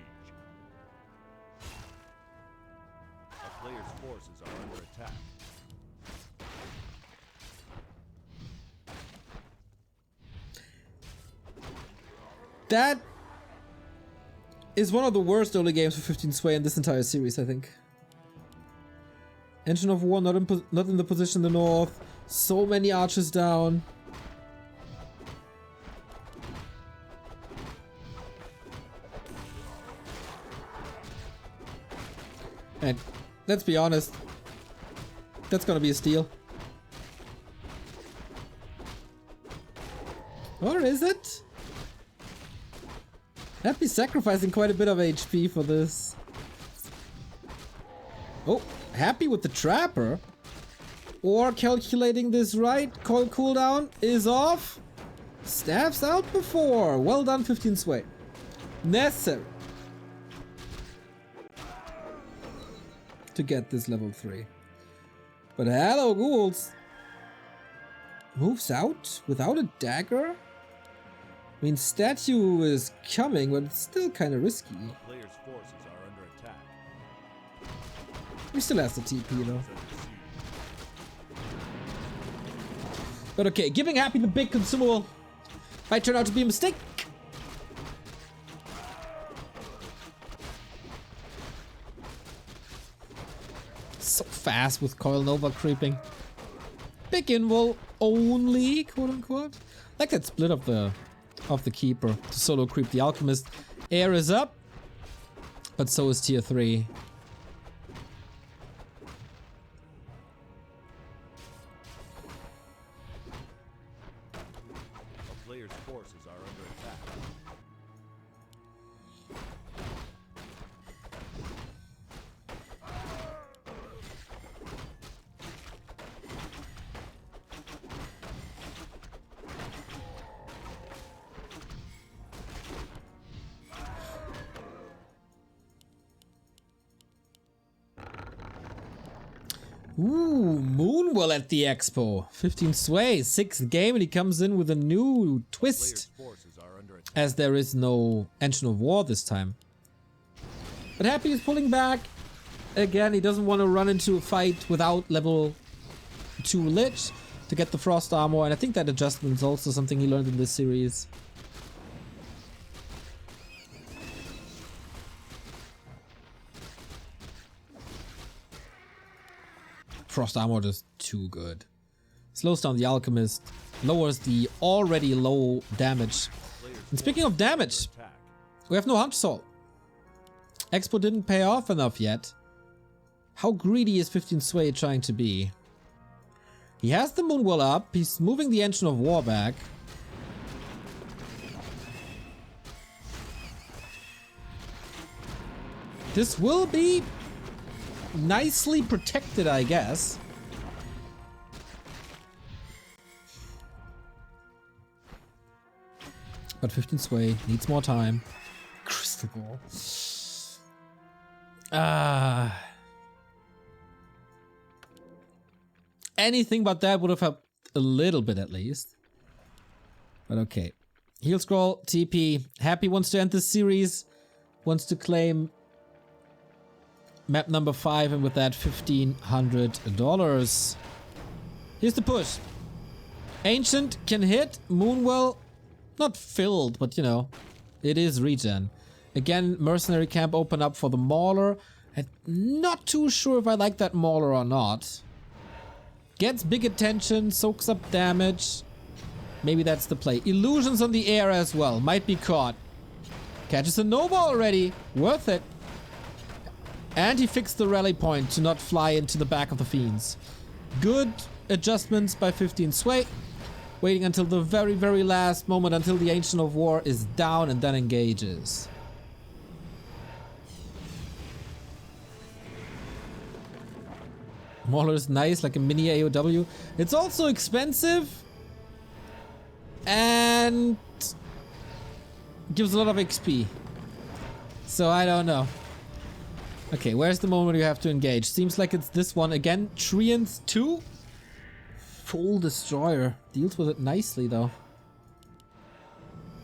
A player's forces are under attack. That is one of the worst early games for 15 sway in this entire series, I think. Engine of War not in the position in the north. So many archers down. And let's be honest, that's gonna be a steal. Or is it? I'd be sacrificing quite a bit of HP for this. Oh, Happy with the Trapper. Or calculating this right. Coil cooldown is off. Staff's out before. Well done, 15 sway. Necessary to get this level 3. But hello, ghouls. Moves out without a dagger? I mean, statue is coming, but it's still kind of risky. The player's forces are under attack. He still has the TP though. But okay, giving Happy the big consumable might turn out to be a mistake. So fast with Coil Nova creeping. Big invul only, quote unquote. Like that split of the keeper to solo creep the alchemist. Air is up, but so is tier 3. A player's forces are under attack. Ooh, Moonwell at the expo. 15 sway, 6th game, and he comes in with a new twist. Forces are under attack. As there is no Engine of War this time. But Happy is pulling back. Again, he doesn't want to run into a fight without level 2 Lich to get the Frost Armor, and I think that adjustment is also something he learned in this series. Frost Armor just too good. Slows down the Alchemist, lowers the already low damage. And speaking of damage, we have no Hunter Soul. Expo didn't pay off enough yet. How greedy is 15 sway trying to be? He has the Moonwell up, he's moving the Engine of War back. This will be nicely protected, I guess. But 15 sway needs more time. Crystal Ball. Anything but that would have helped a little bit at least. But okay. Heal scroll, TP. Happy wants to end this series. Wants to claim map number 5, and with that $1,500. Here's the push. Ancient can hit. Moonwell, not filled, but you know, it is regen. Again, Mercenary Camp open up for the Mauler. I'm not too sure if I like that Mauler or not. Gets big attention, soaks up damage. Maybe that's the play. Illusions on the air as well. Might be caught. Catches a Nova already. Worth it. And he fixed the rally point to not fly into the back of the Fiends. Good adjustments by 15 Sway. Waiting until the very, very last moment until the Ancient of War is down and then engages. Mauler's nice, like a mini AOW. It's also expensive. And gives a lot of XP. So I don't know. Okay, where's the moment you have to engage? Seems like it's this one again. Treants 2? Full Destroyer. Deals with it nicely though.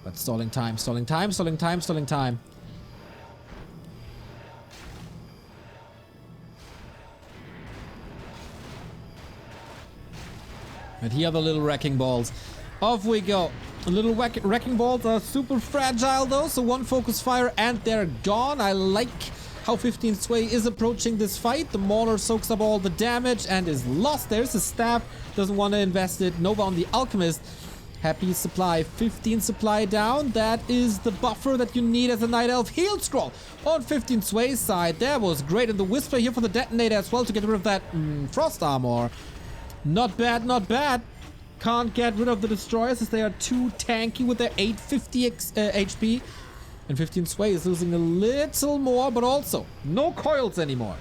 But stalling time, stalling time, stalling time, stalling time. And here are the little wrecking balls. Off we go. The little wrecking balls are super fragile though, so one focus fire and they're gone. I like how 15 Sway is approaching this fight. The Mauler soaks up all the damage and is lost. There's his staff. Doesn't want to invest it. Nova on the Alchemist. Happy supply. 15 supply down. That is the buffer that you need as a Night Elf. Heal Scroll on 15 Sway's side. That was great. And the Whisper here for the Detonator as well to get rid of that Frost Armor. Not bad, not bad. Can't get rid of the Destroyers as they are too tanky with their 850 HP. And 15 Sway is losing a little more, but also no coils anymore.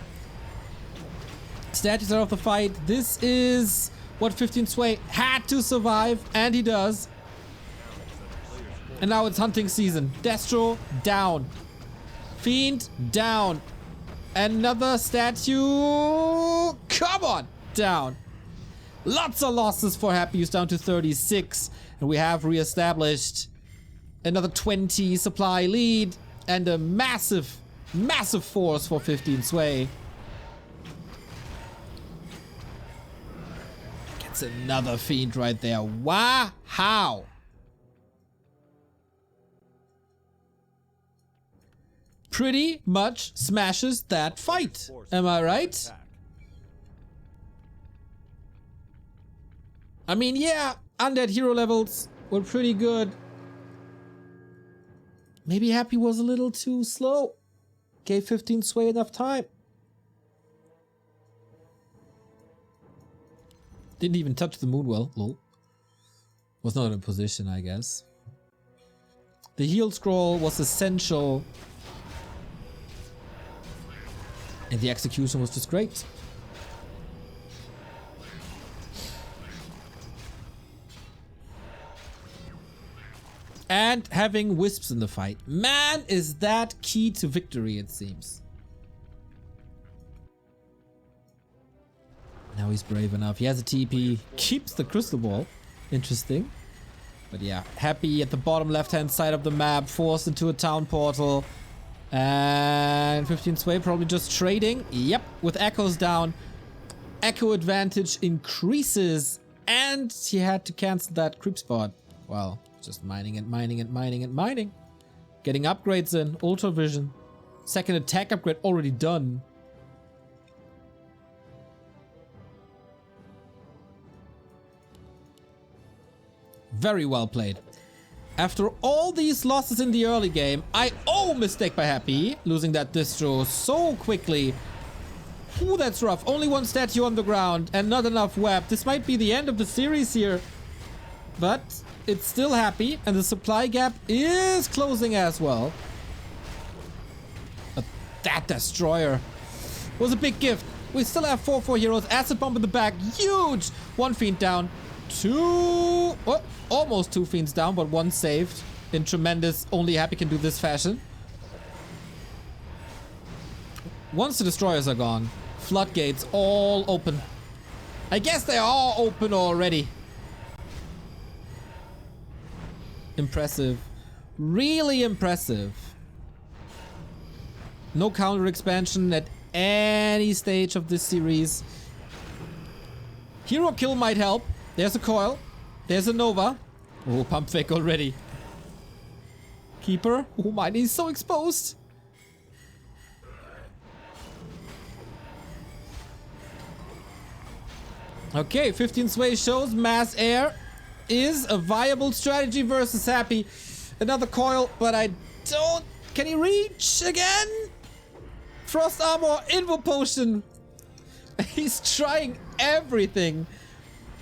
Statues are off the fight. This is what 15 Sway had to survive, and he does. And now it's hunting season. Destro down. Fiend down. Another statue. Come on, down. Lots of losses for Happy, who's down to 36. And we have reestablished another 20 supply lead and a massive, massive force for 15 Sway. Gets another Fiend right there. Wow. How? Pretty much smashes that fight. Am I right? I mean, yeah, undead hero levels were pretty good. Maybe Happy was a little too slow. Gave 15 Sway enough time. Didn't even touch the Moonwell. Lol. Was not in a position, I guess. The heal scroll was essential. And the execution was just great. And having Wisps in the fight. Man, is that key to victory, it seems. Now he's brave enough. He has a TP. Keeps the crystal ball. Interesting. But yeah, Happy at the bottom left-hand side of the map. Forced into a town portal. And 15 Sway probably just trading. Yep, with Echoes down. Echo advantage increases. And he had to cancel that creep spot. Well, just mining and mining and mining and mining. Getting upgrades in. Ultra Vision. Second attack upgrade already done. Very well played. After all these losses in the early game, mistake by Happy. Losing that distro so quickly. Ooh, that's rough. Only one statue on the ground and not enough web. This might be the end of the series here. But it's still Happy, and the supply gap is closing as well. But that Destroyer was a big gift. We still have 4 heroes. Acid Bomb in the back. Huge! One Fiend down. Almost 2 Fiends down, but 1 saved. In tremendous, only Happy can do this fashion. Once the Destroyers are gone, floodgates all open. I guess they are all open already. Impressive. Really impressive. No counter expansion at any stage of this series. Hero kill might help. There's a coil. There's a Nova. Oh, pump fake already. Keeper. Oh my, he's so exposed. Okay, 15 Sway shows Mass Air is a viable strategy versus Happy. Another coil, but I don't... Can he reach again? Frost Armor, Invo Potion. He's trying everything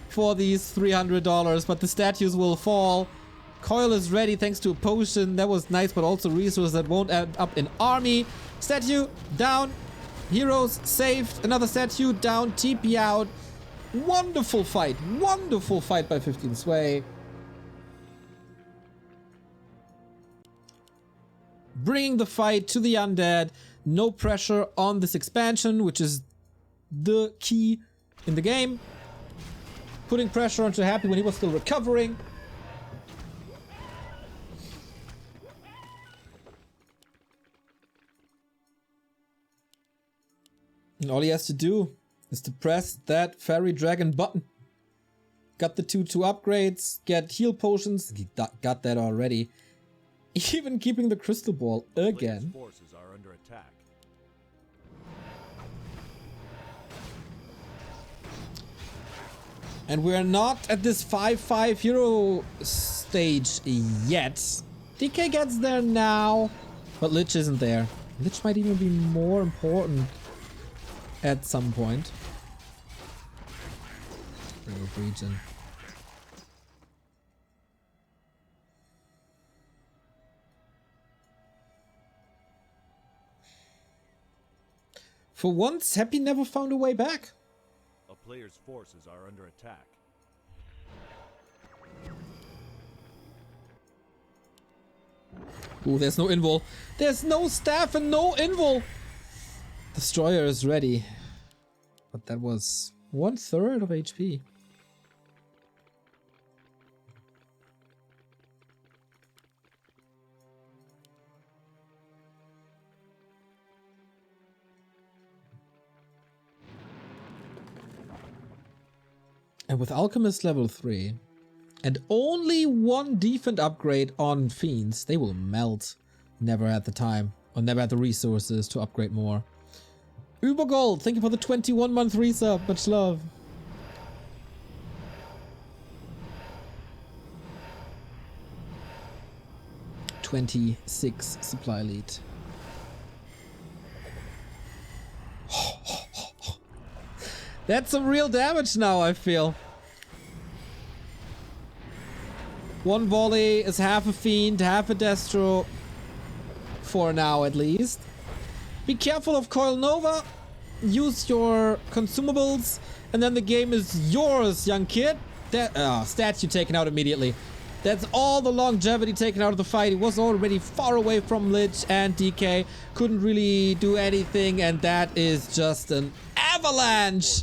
for these $300, but the statues will fall. Coil is ready thanks to a potion. That was nice, but also resources that won't add up in army. Statue down. Heroes saved. Another statue down. TP out. Wonderful fight. Wonderful fight by 15 Sway. Bringing the fight to the undead. No pressure on this expansion, which is the key in the game. Putting pressure onto Happy when he was still recovering. And all he has to do is to press that fairy dragon button. Got the 2 upgrades, get heal potions. He got that already. Even keeping the crystal ball again. Forces are under attack. And we're not at this 5-5 hero stage yet. DK gets there now, but Lich isn't there. Lich might even be more important at some point. Ring of Region. For once, Happy never found a way back. A player's forces are under attack. Ooh, there's no invul. There's no staff and no invul. Destroyer is ready. But that was 1/3 of HP. And with Alchemist level 3 and only 1 defense upgrade on Fiends, they will melt. Never had the time or never had the resources to upgrade more. Ubergold, thank you for the 21-month resub. Much love. $26 supply lead. That's some real damage now, I feel. 1 volley is half a Fiend, half a Destro. For now, at least. Be careful of Coil Nova. Use your consumables. And then the game is yours, young kid. That statue taken out immediately. That's all the longevity taken out of the fight. He was already far away from Lich and DK. Couldn't really do anything. And that is just an avalanche.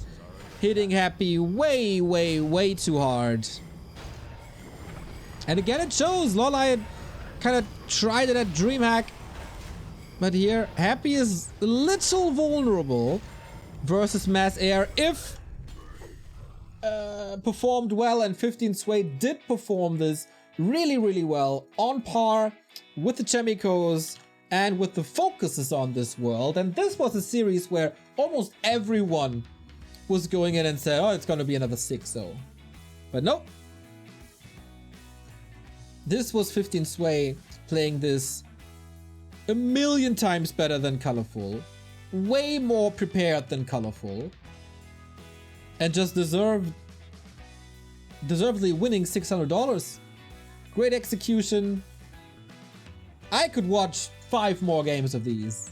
Hitting Happy way, way, way too hard. And again it shows. Lol, I had kind of tried it at DreamHack. But here, Happy is a little vulnerable versus Mass Air if performed well, and 15 Sway did perform this really, really well, on par with the Chemicos and with the focuses on this world. And this was a series where almost everyone was going in and said, oh, it's going to be another 6-0. But nope. This was 15 Sway playing this a million times better than Colorful, way more prepared than Colorful, and just deservedly winning $600. Great execution. I could watch 5 more games of these.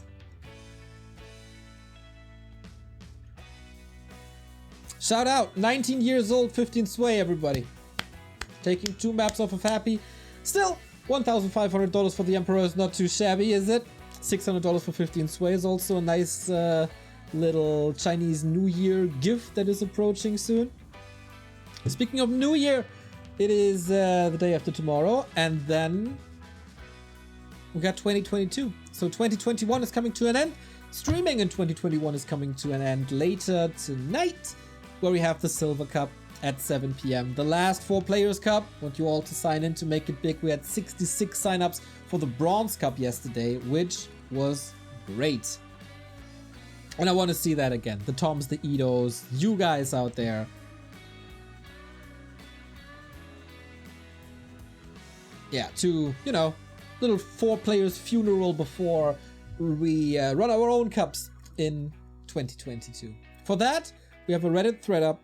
Shout out, 19 years old, 15 Sway, everybody. Taking 2 maps off of Happy. Still, $1,500 for the Emperor is not too shabby, is it? $600 for 15 Sway is also a nice little Chinese New Year gift that is approaching soon. Speaking of New Year, it is the day after tomorrow, and then we got 2022. So 2021 is coming to an end. Streaming in 2021 is coming to an end later tonight, where we have the Silver Cup at 7 p.m. The last 4 Players Cup. Want you all to sign in to make it big. We had 66 signups for the Bronze Cup yesterday, which was great. And I want to see that again. The Toms, the Idos, you guys out there. yeah, to, you know, little 4 players funeral before we run our own cups in 2022. For that, we have a Reddit thread up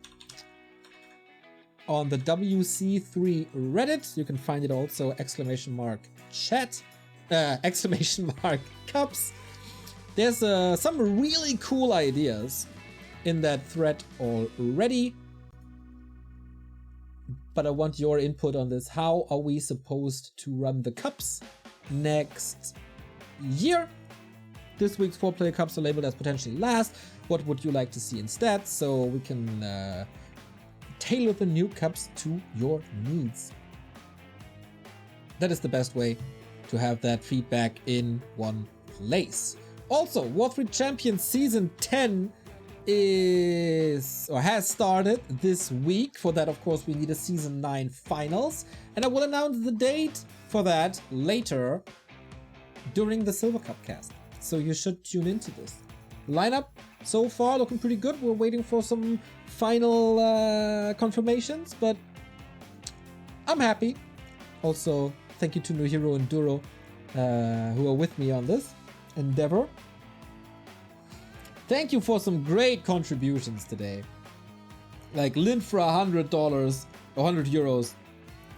on the WC3 Reddit. You can find it also !chat, !cups. There's some really cool ideas in that thread already, but I want your input on this. How are we supposed to run the cups next year? This week's 4-player cups are labeled as potentially last. What would you like to see instead? So we can tailor the new cups to your needs. That is the best way to have that feedback in one place. Also, Warcraft Champions Season 10 has started this week. For that, of course, we need a Season 9 finals, and I will announce the date for that later during the Silver Cup cast. So you should tune into this. Lineup so far looking pretty good. We're waiting for some final confirmations, but I'm happy. Also, thank you to New Hero and Duro who are with me on this endeavor. Thank you for some great contributions today. Like Linfra $100, 100 euros.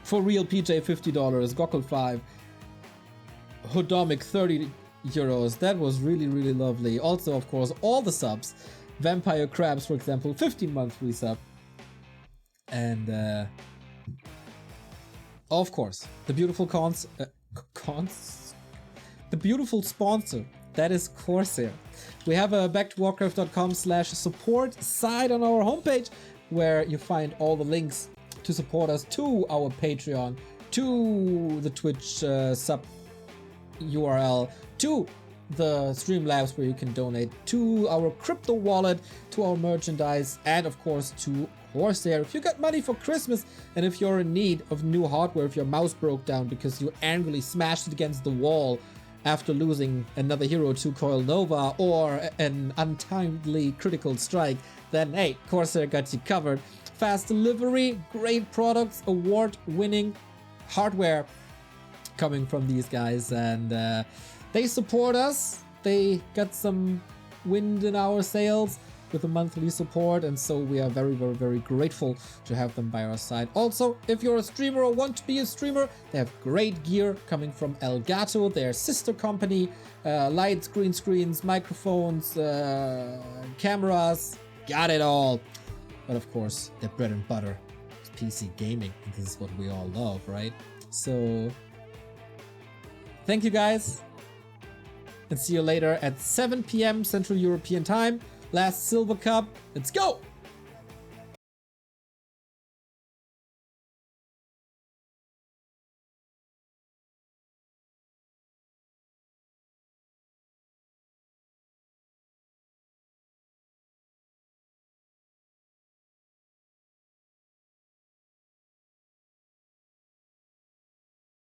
For Real PJ $50, Gokul 5, Hodomic 30 euros. That was really, really lovely. Also, of course, all the subs. Vampire Crabs, for example, 15-month free sub. And of course, the beautiful the beautiful sponsor, that is CORSAIR. We have a backtowarcraft.com/support site on our homepage where you find all the links to support us, to our Patreon, to the Twitch sub URL, to the Streamlabs where you can donate, to our crypto wallet, to our merchandise, and of course to CORSAIR. If you got money for Christmas and if you're in need of new hardware, if your mouse broke down because you angrily smashed it against the wall after losing another hero to Coil Nova or an untimely critical strike, then hey, CORSAIR got you covered. Fast delivery, great products, award-winning hardware coming from these guys, and they support us. They got some wind in our sails with a monthly support, and so we are very, very, very grateful to have them by our side. Also, if you're a streamer or want to be a streamer, they have great gear coming from Elgato, their sister company. Lights, green screens, microphones, cameras, got it all. But of course, their bread and butter is PC gaming, and this is what we all love, right? So thank you guys, and see you later at 7 p.m. Central European Time. Last Silver Cup, let's go!